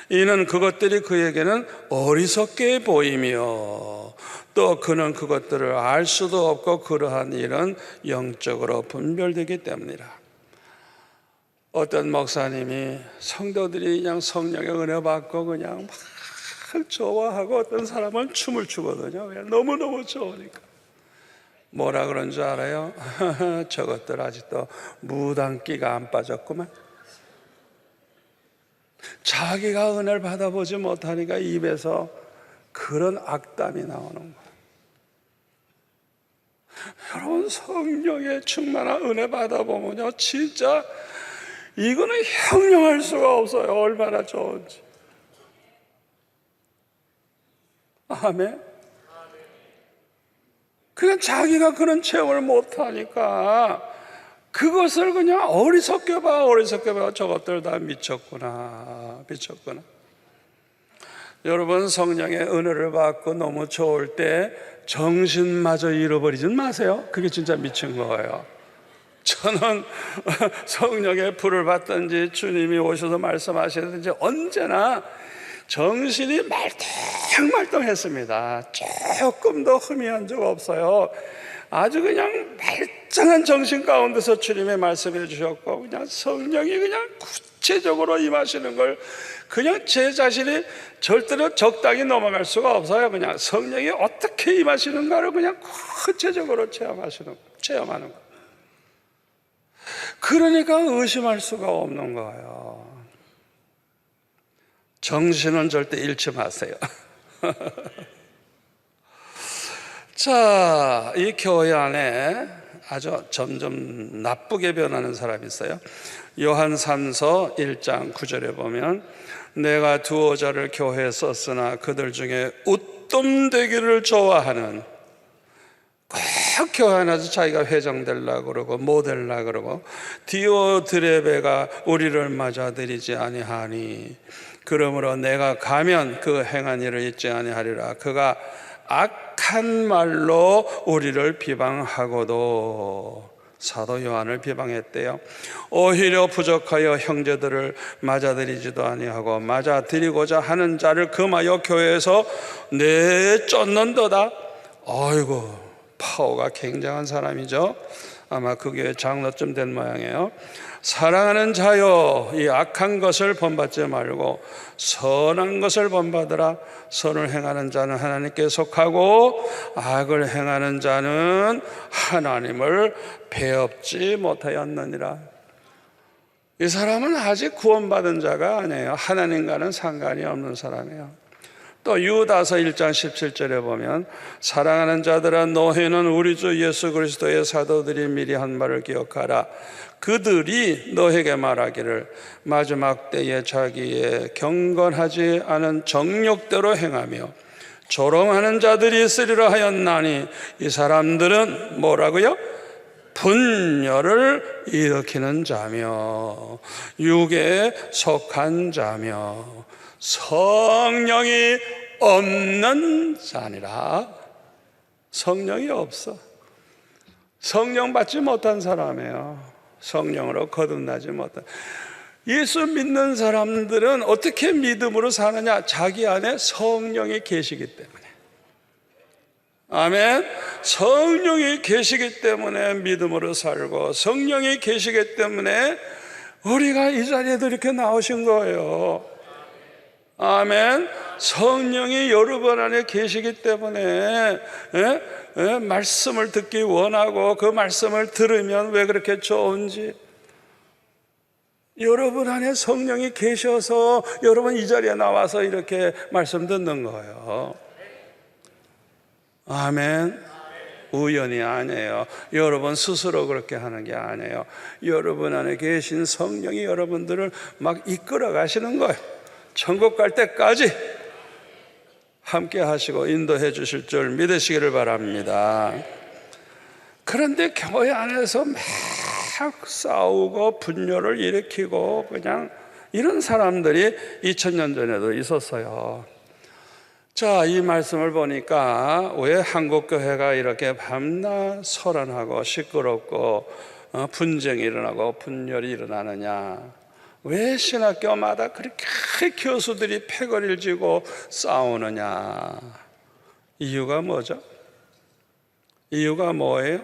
이는 그것들이 그에게는 어리석게 보이며 또 그는 그것들을 알 수도 없고 그러한 일은 영적으로 분별되기 때문이라. 어떤 목사님이 성도들이 그냥 성령의 은혜 받고 그냥 막 좋아하고 어떤 사람은 춤을 추거든요. 너무너무 좋으니까. 뭐라 그런 줄 알아요? 저것들 아직도 무당기가 안 빠졌구만. 자기가 은혜를 받아보지 못하니까 입에서 그런 악담이 나오는 거예요. 여러분, 성령의 충만한 은혜 받아보면요, 진짜 이거는 형용할 수가 없어요. 얼마나 좋은지. 아멘. 그냥 자기가 그런 체험을 못하니까 그것을 그냥 어리석게 봐. 저것들 다 미쳤구나. 여러분, 성령의 은혜를 받고 너무 좋을 때 정신마저 잃어버리진 마세요. 그게 진짜 미친 거예요. 저는 성령의 불을 받든지 주님이 오셔서 말씀하시든지 언제나 정신이 말똥말똥했습니다. 조금도 흠이한 적 없어요. 아주 그냥 말짱한 정신 가운데서 주님의 말씀해 주셨고, 그냥 성령이 그냥 구체적으로 임하시는 걸 그냥 제 자신이 절대로 적당히 넘어갈 수가 없어요. 그냥 성령이 어떻게 임하시는가를 그냥 구체적으로 체험하는 거. 그러니까 의심할 수가 없는 거예요. 정신은 절대 잃지 마세요. 자, 이 교회 안에 아주 점점 나쁘게 변하는 사람이 있어요. 요한 3서 1장 9절에 보면 내가 두어 자를 교회에 썼으나 그들 중에 웃돈되기를 좋아하는, 꼭 교회 안에서 자기가 회장되려고 그러고 뭐 되려고 그러고 디오드레베가 우리를 맞아들이지 아니하니 그러므로 내가 가면 그 행한 일을 잊지 아니하리라. 그가 악한 말로 우리를 비방하고도, 사도 요한을 비방했대요. 오히려 부족하여 형제들을 맞아들이지도 아니하고 맞아들이고자 하는 자를 금하여 교회에서 내쫓는도다. 아이고, 파워가 굉장한 사람이죠. 아마 그 교회 장로쯤 된 모양이에요. 사랑하는 자여, 이 악한 것을 본받지 말고 선한 것을 본받으라. 선을 행하는 자는 하나님께 속하고 악을 행하는 자는 하나님을 배업지 못하였느니라. 이 사람은 아직 구원받은 자가 아니에요. 하나님과는 상관이 없는 사람이에요. 또 유다서 1장 17절에 보면 사랑하는 자들아 너희는 우리 주 예수 그리스도의 사도들이 미리 한 말을 기억하라. 그들이 너에게 말하기를 마지막 때에 자기의 경건하지 않은 정욕대로 행하며 조롱하는 자들이 있으리라 하였나니 이 사람들은 뭐라고요? 분열을 일으키는 자며 육에 속한 자며 성령이 없는 자니라. 성령이 없어. 성령 받지 못한 사람이에요. 성령으로 거듭나지 못한. 예수 믿는 사람들은 어떻게 믿음으로 사느냐? 자기 안에 성령이 계시기 때문에. 아멘. 성령이 계시기 때문에 믿음으로 살고, 성령이 계시기 때문에 우리가 이 자리에도 이렇게 나오신 거예요. 아멘. 성령이 여러분 안에 계시기 때문에 말씀을 듣기 원하고 그 말씀을 들으면 왜 그렇게 좋은지. 여러분 안에 성령이 계셔서 여러분 이 자리에 나와서 이렇게 말씀 듣는 거예요. 아멘. 우연이 아니에요. 여러분 스스로 그렇게 하는 게 아니에요. 여러분 안에 계신 성령이 여러분들을 막 이끌어 가시는 거예요. 천국 갈 때까지 함께 하시고 인도해 주실 줄 믿으시기를 바랍니다. 그런데 교회 안에서 막 싸우고 분열을 일으키고 그냥 이런 사람들이 2000년 전에도 있었어요. 자, 이 말씀을 보니까 왜 한국교회가 이렇게 밤낮 소란하고 시끄럽고 분쟁이 일어나고 분열이 일어나느냐? 왜 신학교마다 그렇게 교수들이 패거리를 지고 싸우느냐? 이유가 뭐죠? 이유가 뭐예요?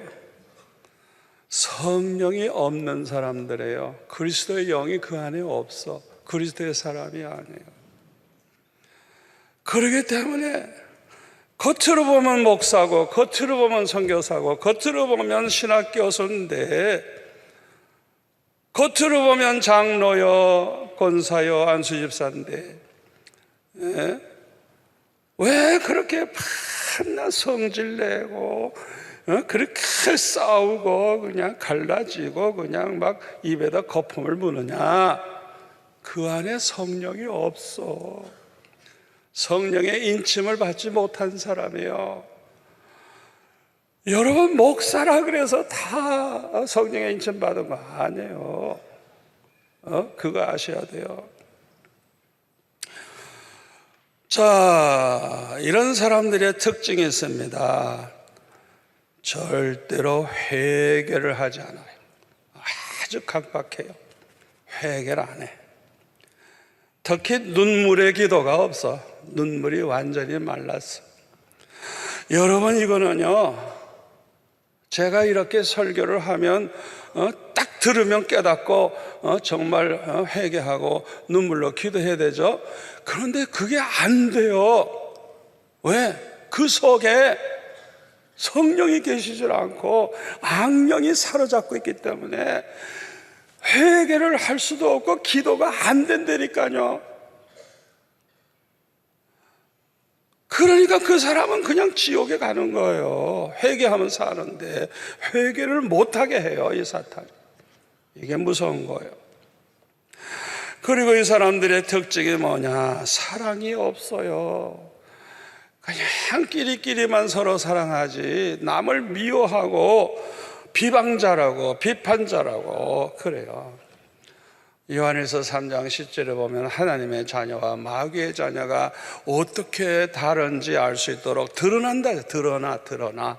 성령이 없는 사람들이에요. 그리스도의 영이 그 안에 없어. 그리스도의 사람이 아니에요. 그렇기 때문에 겉으로 보면 목사고, 겉으로 보면 선교사고, 겉으로 보면 신학교수인데, 겉으로 보면 장로요, 권사요, 안수집사인데, 왜 그렇게 밤낮 성질내고 그렇게 싸우고 그냥 갈라지고 그냥 막 입에다 거품을 부느냐? 그 안에 성령이 없어. 성령의 인침을 받지 못한 사람이에요. 여러분 목사라 그래서 다 성령의 인침 받은 거 아니에요. 그거 아셔야 돼요. 자, 이런 사람들의 특징이 있습니다. 절대로 회개를 하지 않아요. 아주 강박해요. 회개를 안 해. 특히 눈물의 기도가 없어. 눈물이 완전히 말랐어. 여러분, 이거는요, 제가 이렇게 설교를 하면 딱 들으면 깨닫고 정말 회개하고 눈물로 기도해야 되죠. 그런데 그게 안 돼요. 왜? 그 속에 성령이 계시질 않고 악령이 사로잡고 있기 때문에 회개를 할 수도 없고 기도가 안 된다니까요. 그러니까 그 사람은 그냥 지옥에 가는 거예요. 회개하면 사는데 회개를 못하게 해요, 이 사탄이. 이게 무서운 거예요. 그리고 이 사람들의 특징이 뭐냐? 사랑이 없어요. 그냥 끼리끼리만 서로 사랑하지 남을 미워하고 비방자라고 비판자라고 그래요. 요한일서 3장 10절에 보면 하나님의 자녀와 마귀의 자녀가 어떻게 다른지 알 수 있도록 드러난다. 드러나.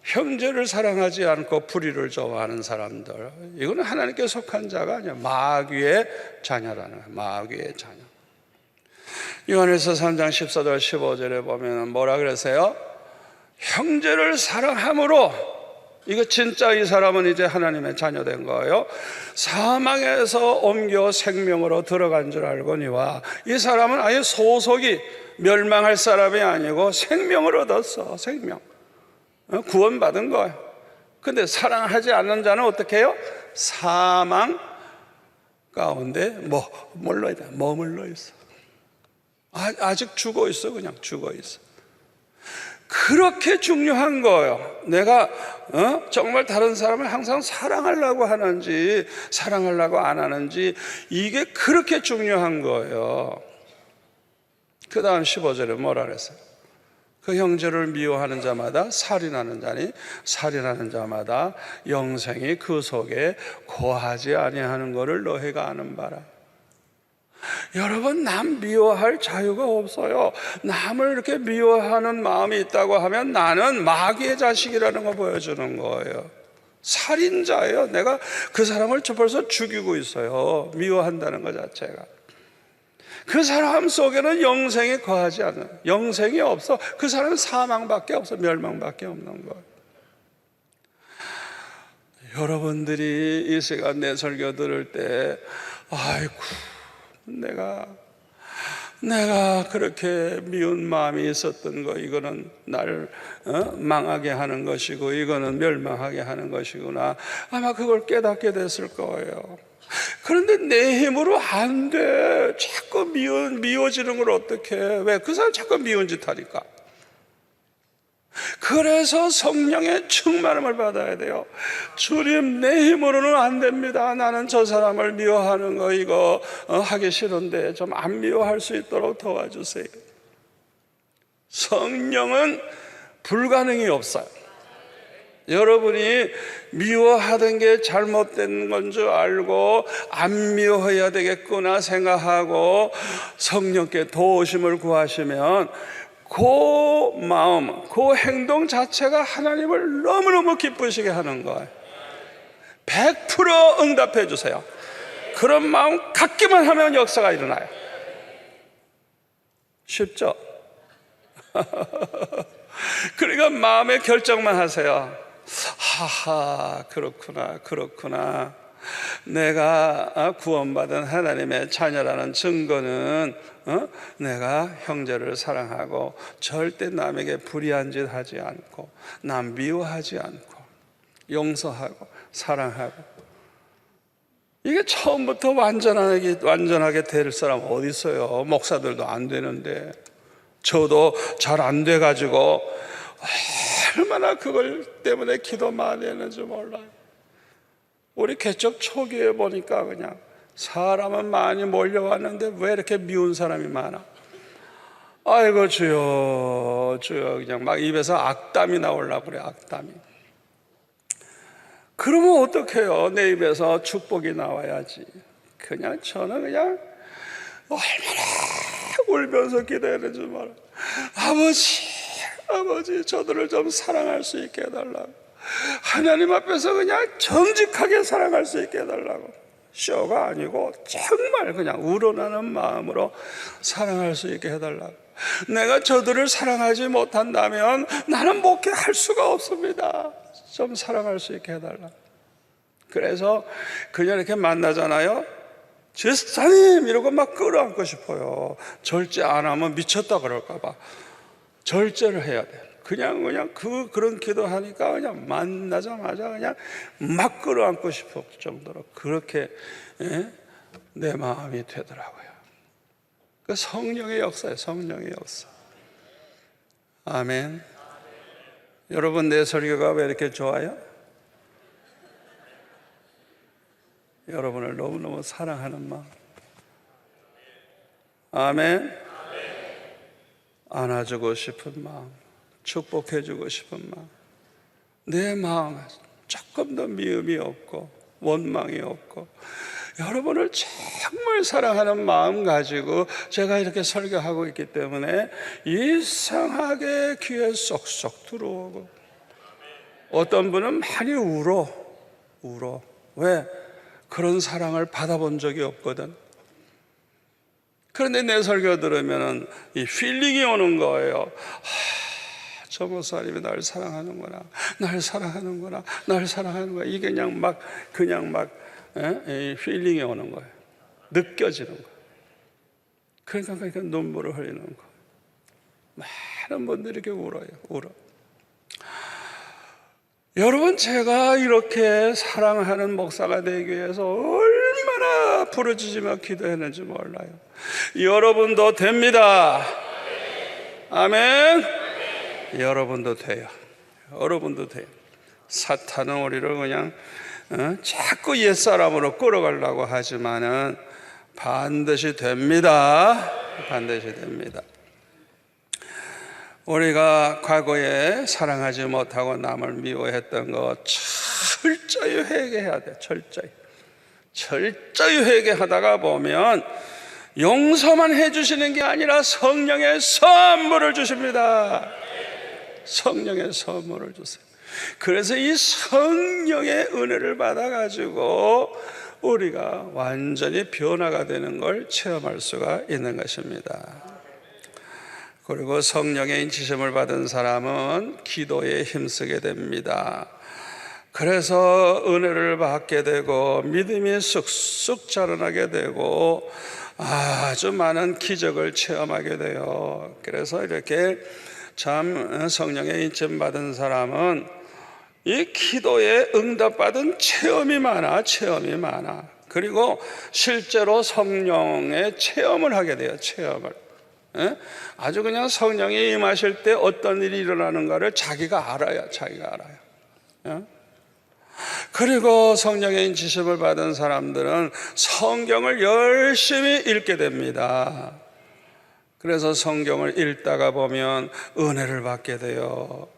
형제를 사랑하지 않고 불의를 좋아하는 사람들, 이거는 하나님께 속한 자가 아니야. 마귀의 자녀라는 거야. 마귀의 자녀. 요한일서 3장 14절 15절에 보면 뭐라 그러세요? 형제를 사랑함으로, 이거 진짜 이 사람은 이제 하나님의 자녀 된 거예요. 사망에서 옮겨 생명으로 들어간 줄 알거니와, 이 사람은 아예 소속이 멸망할 사람이 아니고 생명을 얻었어. 생명, 구원받은 거예요. 근데 사랑하지 않는 자는 어떻게 해요? 사망 가운데 머물러 있어. 아직 죽어 있어. 그냥 죽어 있어. 그렇게 중요한 거예요. 내가 정말 다른 사람을 항상 사랑하려고 하는지 사랑하려고 안 하는지, 이게 그렇게 중요한 거예요. 그 다음 15절에 뭐라 그랬어요? 그 형제를 미워하는 자마다 살인하는 자니 살인하는 자마다 영생이 그 속에 거하지 아니하는 것을 너희가 아는 바라. 여러분, 남 미워할 자유가 없어요. 남을 이렇게 미워하는 마음이 있다고 하면 나는 마귀의 자식이라는 거 보여주는 거예요. 살인자예요. 내가 그 사람을 벌써 죽이고 있어요. 미워한다는 것 자체가. 그 사람 속에는 영생이 거하지 않아요. 영생이 없어. 그 사람은 사망밖에 없어. 멸망밖에 없는 거예요. 여러분들이 이 시간 내 설교 들을 때 아이고, 내가 그렇게 미운 마음이 있었던 거, 이거는 날 망하게 하는 것이고 이거는 멸망하게 하는 것이구나, 아마 그걸 깨닫게 됐을 거예요. 그런데 내 힘으로 안 돼. 자꾸 미워지는 걸 어떻게 해? 왜? 그 사람 자꾸 미운 짓 하니까. 그래서 성령의 충만함을 받아야 돼요. 주님, 내 힘으로는 안 됩니다. 나는 저 사람을 미워하는 거 이거 하기 싫은데 좀 안 미워할 수 있도록 도와주세요. 성령은 불가능이 없어요. 여러분이 미워하던 게 잘못된 건 줄 알고 안 미워해야 되겠구나 생각하고 성령께 도우심을 구하시면 그 마음, 그 행동 자체가 하나님을 너무너무 기쁘시게 하는 거예요. 100% 응답해 주세요. 그런 마음 갖기만 하면 역사가 일어나요. 쉽죠? 그러니까 마음의 결정만 하세요. 하하, 그렇구나. 내가 구원받은 하나님의 자녀라는 증거는 내가 형제를 사랑하고 절대 남에게 불의한 짓 하지 않고 남 미워하지 않고 용서하고 사랑하고. 이게 처음부터 완전하게 될 사람 어디 있어요? 목사들도 안 되는데, 저도 잘 안 돼가지고 얼마나 그걸 때문에 기도 많이 했는지 몰라요. 우리 개척 초기에 보니까 그냥 사람은 많이 몰려왔는데 왜 이렇게 미운 사람이 많아? 아이고 주여 그냥 막 입에서 악담이 나오려고 그래. 악담이. 그러면 어떡해요? 내 입에서 축복이 나와야지. 그냥 저는 그냥 얼마나 울면서 기도했는지 몰라요. 아버지 저들을 좀 사랑할 수 있게 해달라고, 하나님 앞에서 그냥 정직하게 사랑할 수 있게 해달라고. 쇼가 아니고 정말 그냥 우러나는 마음으로 사랑할 수 있게 해달라고. 내가 저들을 사랑하지 못한다면 나는 목회할 수가 없습니다. 좀 사랑할 수 있게 해달라고. 그래서 그냥 이렇게 만나잖아요. 제사님 이러고 막 끌어안고 싶어요. 절제 안 하면 미쳤다 그럴까 봐 절제를 해야 돼요. 그냥 그런 기도하니까 그냥 만나자마자 그냥 막 끌어안고 싶을 정도로 그렇게 내 마음이 되더라고요. 그 성령의 역사예요. 성령의 역사. 아멘. 여러분, 내 설교가 왜 이렇게 좋아요? 여러분을 너무너무 사랑하는 마음. 아멘. 안아주고 싶은 마음, 축복해주고 싶은 마음. 내 마음에 조금 더 미움이 없고 원망이 없고 여러분을 정말 사랑하는 마음 가지고 제가 이렇게 설교하고 있기 때문에 이상하게 귀에 쏙쏙 들어오고, 어떤 분은 많이 울어. 왜? 그런 사랑을 받아본 적이 없거든. 그런데 내 설교 들으면 이 필링이 오는 거예요. 저 목사님이 날 사랑하는구나. 이게 그냥 막 필링이 오는 거예요. 느껴지는 거예요. 그러니까 눈물을 흘리는 거예요. 많은 분들이 이렇게 울어. 여러분, 제가 이렇게 사랑하는 목사가 되기 위해서 얼마나 부르짖으며 기도했는지 몰라요. 여러분도 됩니다. 아멘. 여러분도 돼요. 여러분도 돼요. 사탄은 우리를 그냥 자꾸 옛사람으로 끌어가려고 하지만은 반드시 됩니다. 반드시 됩니다. 우리가 과거에 사랑하지 못하고 남을 미워했던 거 철저히 회개해야 돼. 철저히 회개하다가 보면 용서만 해주시는 게 아니라 성령의 선물을 주십니다. 성령의 선물을 주세요. 그래서 이 성령의 은혜를 받아가지고 우리가 완전히 변화가 되는 걸 체험할 수가 있는 것입니다. 그리고 성령의 인치심을 받은 사람은 기도에 힘쓰게 됩니다. 그래서 은혜를 받게 되고 믿음이 쑥쑥 자라나게 되고 아주 많은 기적을 체험하게 돼요. 그래서 이렇게 참 성령의 인침 받은 사람은 이 기도에 응답받은 체험이 많아. 그리고 실제로 성령의 체험을 하게 돼요. 체험을. 아주 그냥 성령이 임하실 때 어떤 일이 일어나는가를 자기가 알아요. 그리고 성령의 인치심을 받은 사람들은 성경을 열심히 읽게 됩니다. 그래서 성경을 읽다가 보면 은혜를 받게 돼요.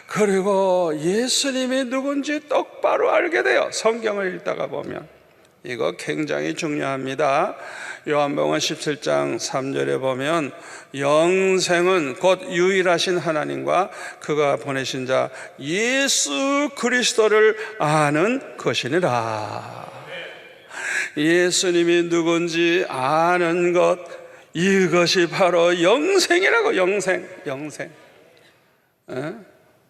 그리고 예수님이 누군지 똑바로 알게 돼요. 성경을 읽다가 보면. 이거 굉장히 중요합니다. 요한복음 17장 3절에 보면 영생은 곧 유일하신 하나님과 그가 보내신 자 예수 그리스도를 아는 것이니라. 예수님이 누군지 아는 것, 이것이 바로 영생이라고. 영생.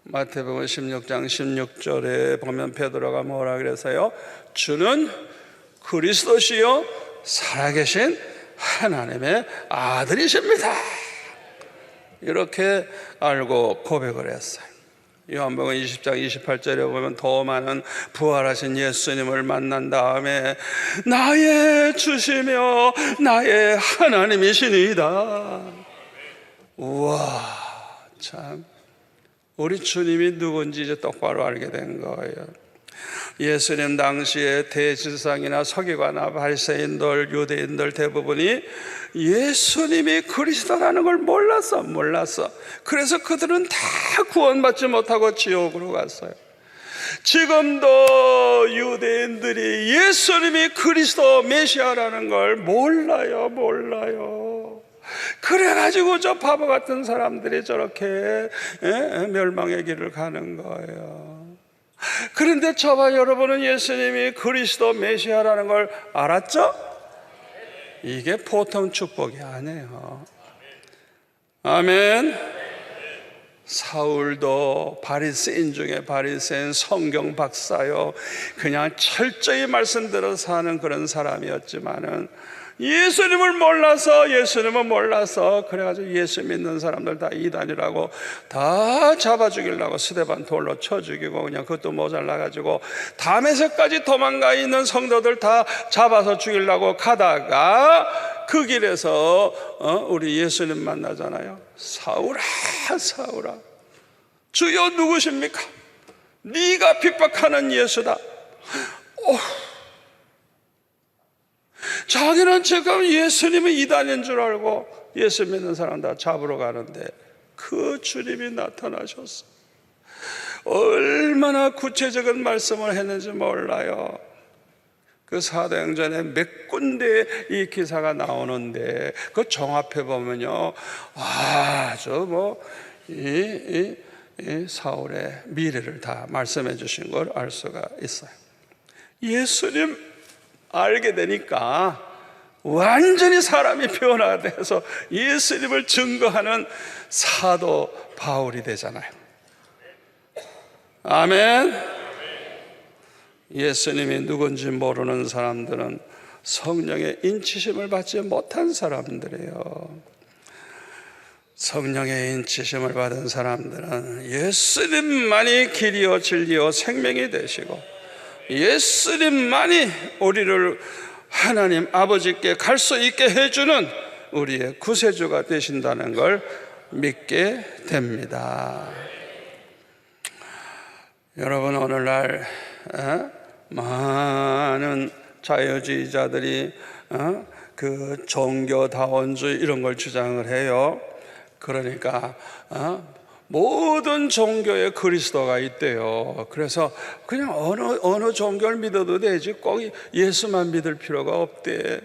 마태복음 16장 16절에 보면 베드로가 뭐라 그래서요? 주는 그리스도시요 살아계신 하나님의 아들이십니다. 이렇게 알고 고백을 했어요. 요한복음 20장 28절에 보면 더 많은 부활하신 예수님을 만난 다음에 나의 주시며 나의 하나님이시니이다. 우와, 참 우리 주님이 누군지 이제 똑바로 알게 된 거예요. 예수님 당시에 대제사장이나 서기관이나 바리새인들, 유대인들 대부분이 예수님이 그리스도라는 걸 몰랐어. 그래서 그들은 다 구원받지 못하고 지옥으로 갔어요. 지금도 유대인들이 예수님이 그리스도 메시아라는 걸 몰라요. 그래가지고 저 바보 같은 사람들이 저렇게 멸망의 길을 가는 거예요. 그런데 저와 여러분은 예수님이 그리스도 메시아라는 걸 알았죠? 이게 보통 축복이 아니에요. 아멘. 사울도 바리새인 중에 바리새인, 성경 박사요, 그냥 철저히 말씀대로 사는 그런 사람이었지만은 예수님은 몰라서 그래가지고 예수 믿는 사람들 다 이단이라고 다 잡아 죽이려고 스데반 돌로 쳐 죽이고, 그냥 그것도 모자라가지고 다메섹까지 도망가 있는 성도들 다 잡아서 죽이려고 가다가 그 길에서 우리 예수님 만나잖아요. 사울아 주여 누구십니까? 네가 핍박하는 예수다. 자기는 지금 예수님이 이단인 줄 알고 예수 믿는 사람 다 잡으러 가는데 그 주님이 나타나셨어. 얼마나 구체적인 말씀을 했는지 몰라요. 그 사도행전에 몇 군데 이 기사가 나오는데 그 종합해 보면요, 이 사울의 미래를 다 말씀해 주신 걸 알 수가 있어요. 예수님 알게 되니까 완전히 사람이 변화돼서 예수님을 증거하는 사도 바울이 되잖아요. 아멘. 예수님이 누군지 모르는 사람들은 성령의 인치심을 받지 못한 사람들이에요. 성령의 인치심을 받은 사람들은 예수님만이 길이요 진리요 생명이 되시고 예수님만이 우리를 하나님 아버지께 갈 수 있게 해주는 우리의 구세주가 되신다는 걸 믿게 됩니다. 여러분, 오늘날 많은 자유주의자들이 그 종교다원주의 이런 걸 주장을 해요. 그러니까 모든 종교에 그리스도가 있대요. 그래서 그냥 어느 종교를 믿어도 되지 꼭 예수만 믿을 필요가 없대.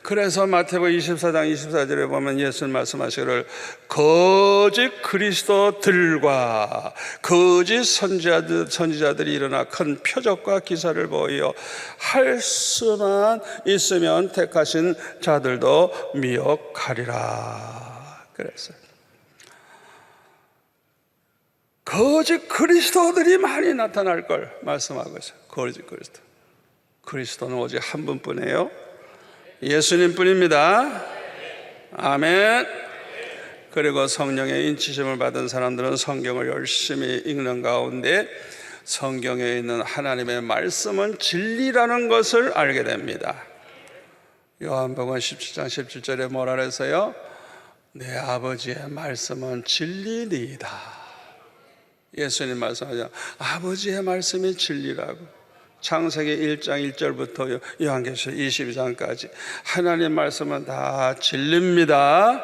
그래서 마태복음 24장 24절에 보면 예수님 말씀하시기를 거짓 그리스도들과 거짓 선지자들이 일어나 큰 표적과 기사를 보여 할 수만 있으면 택하신 자들도 미혹하리라 그랬어요. 거짓 그리스도들이 많이 나타날 걸 말씀하고 있어요. 거짓 그리스도. 그리스도는 오직 한 분뿐이에요. 예수님 뿐입니다. 아멘. 그리고 성령의 인치심을 받은 사람들은 성경을 열심히 읽는 가운데 성경에 있는 하나님의 말씀은 진리라는 것을 알게 됩니다. 요한복음 17장 17절에 뭐라 그래서요? 내 아버지의 말씀은 진리니이다. 예수님 말씀하죠. 아버지의 말씀이 진리라고. 창세기 1장 1절부터 요한계시록 22장까지 하나님 말씀은 다 진리입니다.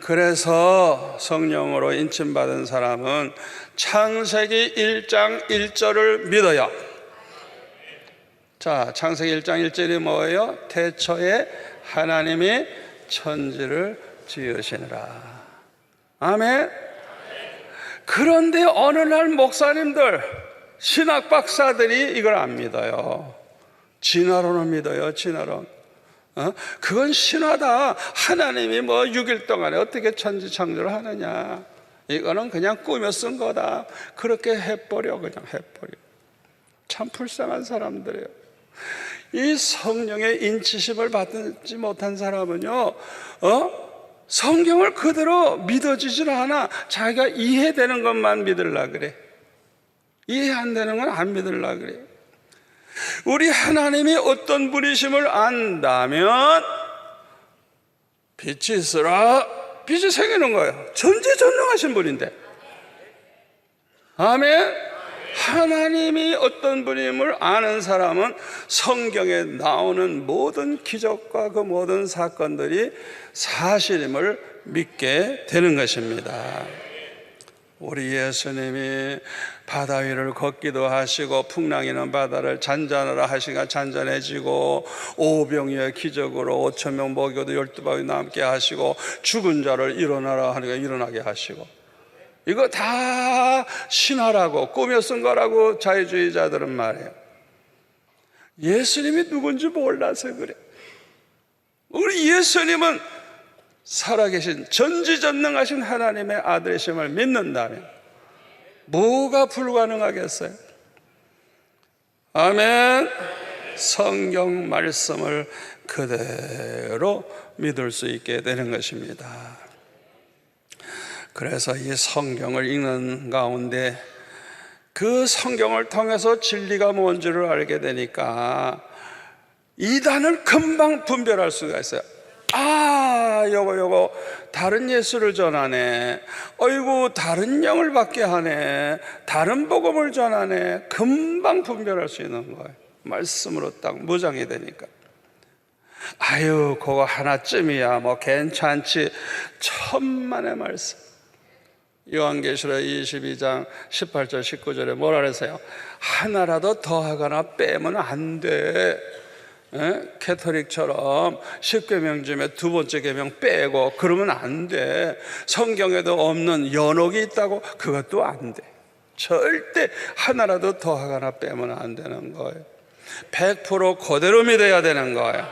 그래서 성령으로 인침받은 사람은 창세기 1장 1절을 믿어요. 자, 창세기 1장 1절이 뭐예요? 태초에 하나님이 천지를 지으시니라. 아멘. 그런데 어느 날 목사님들, 신학 박사들이 이걸 안 믿어요. 진화론을 믿어요. 진화론. 그건 신화다. 하나님이 뭐 6일 동안에 어떻게 천지 창조를 하느냐. 이거는 그냥 꾸며 쓴 거다. 그렇게 해버려. 그냥 해버려. 참 불쌍한 사람들이에요. 이 성령의 인치심을 받지 못한 사람은요, 성경을 그대로 믿어지질 않아. 자기가 이해되는 것만 믿으려고 그래. 이해 안 되는 건 안 믿으려고 그래. 우리 하나님이 어떤 분이심을 안다면 빛이 있으라, 빛이 생기는 거예요. 전지전능하신 분인데. 아멘. 하나님이 어떤 분임을 아는 사람은 성경에 나오는 모든 기적과 그 모든 사건들이 사실임을 믿게 되는 것입니다. 우리 예수님이 바다 위를 걷기도 하시고 풍랑이는 바다를 잔잔하라 하시니까 잔잔해지고 오병이의 기적으로 5,000명 먹여도 12바위 남게 하시고 죽은 자를 일어나라 하니까 일어나게 하시고, 이거 다 신화라고 꾸며 쓴 거라고 자유주의자들은 말해요. 예수님이 누군지 몰라서 그래. 우리 예수님은 살아계신 전지전능하신 하나님의 아들이심을 믿는다면 뭐가 불가능하겠어요? 아멘. 성경 말씀을 그대로 믿을 수 있게 되는 것입니다. 그래서 이 성경을 읽는 가운데 그 성경을 통해서 진리가 뭔지를 알게 되니까 이단을 금방 분별할 수가 있어요. 요거 다른 예수를 전하네. 어이구, 다른 영을 받게 하네. 다른 복음을 전하네. 금방 분별할 수 있는 거예요. 말씀으로 딱 무장이 되니까. 아유, 그거 하나쯤이야. 뭐 괜찮지. 천만의 말씀. 요한계시록 22장 18절 19절에 뭐라 그랬어요? 하나라도 더하거나 빼면 안 돼. 캐토릭처럼 10계명 중에 두 번째 계명 빼고 그러면 안 돼. 성경에도 없는 연옥이 있다고 그것도 안 돼. 절대 하나라도 더하거나 빼면 안 되는 거예요. 100% 그대로 믿어야 되는 거예요.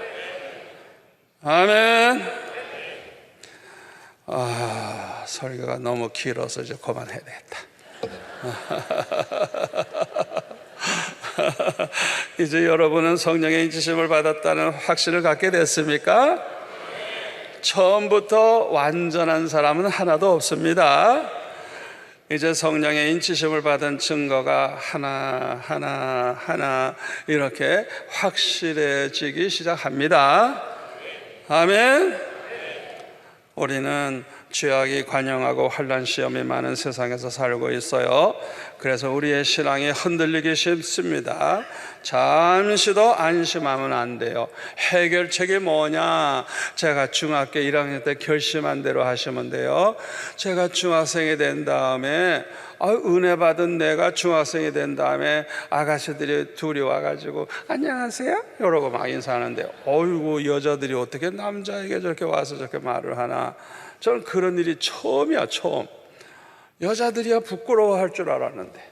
아멘. 설교가 너무 길어서 이제 그만해야 되겠다. 이제 여러분은 성령의 인치심을 받았다는 확신을 갖게 됐습니까? 처음부터 완전한 사람은 하나도 없습니다. 이제 성령의 인치심을 받은 증거가 하나 이렇게 확실해지기 시작합니다. 아멘. 우리는 죄악이 관영하고 환난 시험이 많은 세상에서 살고 있어요. 그래서 우리의 신앙이 흔들리기 쉽습니다. 잠시도 안심하면 안 돼요. 해결책이 뭐냐? 제가 중학교 1학년 때 결심한 대로 하시면 돼요. 제가 중학생이 된 다음에 은혜 받은 내가 중학생이 된 다음에 아가씨들이 둘이 와가지고 안녕하세요? 이러고 막 인사하는데 어이구 여자들이 어떻게 남자에게 저렇게 와서 저렇게 말을 하나. 저는 그런 일이 처음이야. 처음. 여자들이야 부끄러워할 줄 알았는데,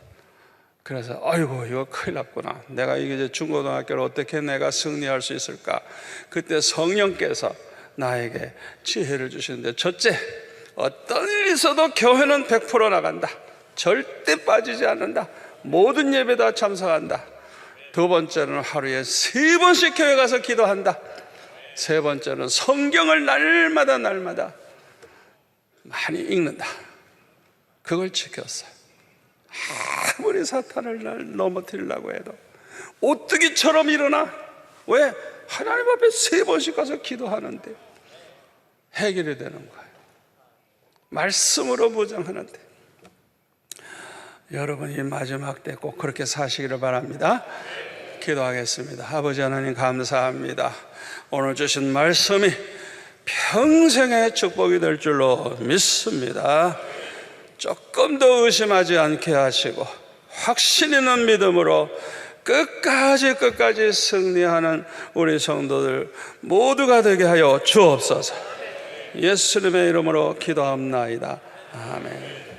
그래서 아이고 이거 큰일 났구나. 내가 이제 중고등학교를 어떻게 내가 승리할 수 있을까. 그때 성령께서 나에게 지혜를 주시는데, 첫째, 어떤 일이 있어도 교회는 100% 나간다. 절대 빠지지 않는다. 모든 예배 다 참석한다. 두 번째는 하루에 3번씩 교회 가서 기도한다. 세 번째는 성경을 날마다 많이 읽는다. 그걸 지켰어요. 아무리 사탄을 날 넘어뜨리려고 해도 오뚜기처럼 일어나. 왜? 하나님 앞에 3번씩 가서 기도하는데 해결이 되는 거예요. 말씀으로 보장하는데. 여러분 이 마지막 때 꼭 그렇게 사시기를 바랍니다. 기도하겠습니다. 아버지 하나님 감사합니다. 오늘 주신 말씀이 평생의 축복이 될 줄로 믿습니다. 조금 더 의심하지 않게 하시고 확신 있는 믿음으로 끝까지 승리하는 우리 성도들 모두가 되게 하여 주옵소서. 예수님의 이름으로 기도합나이다. 아멘.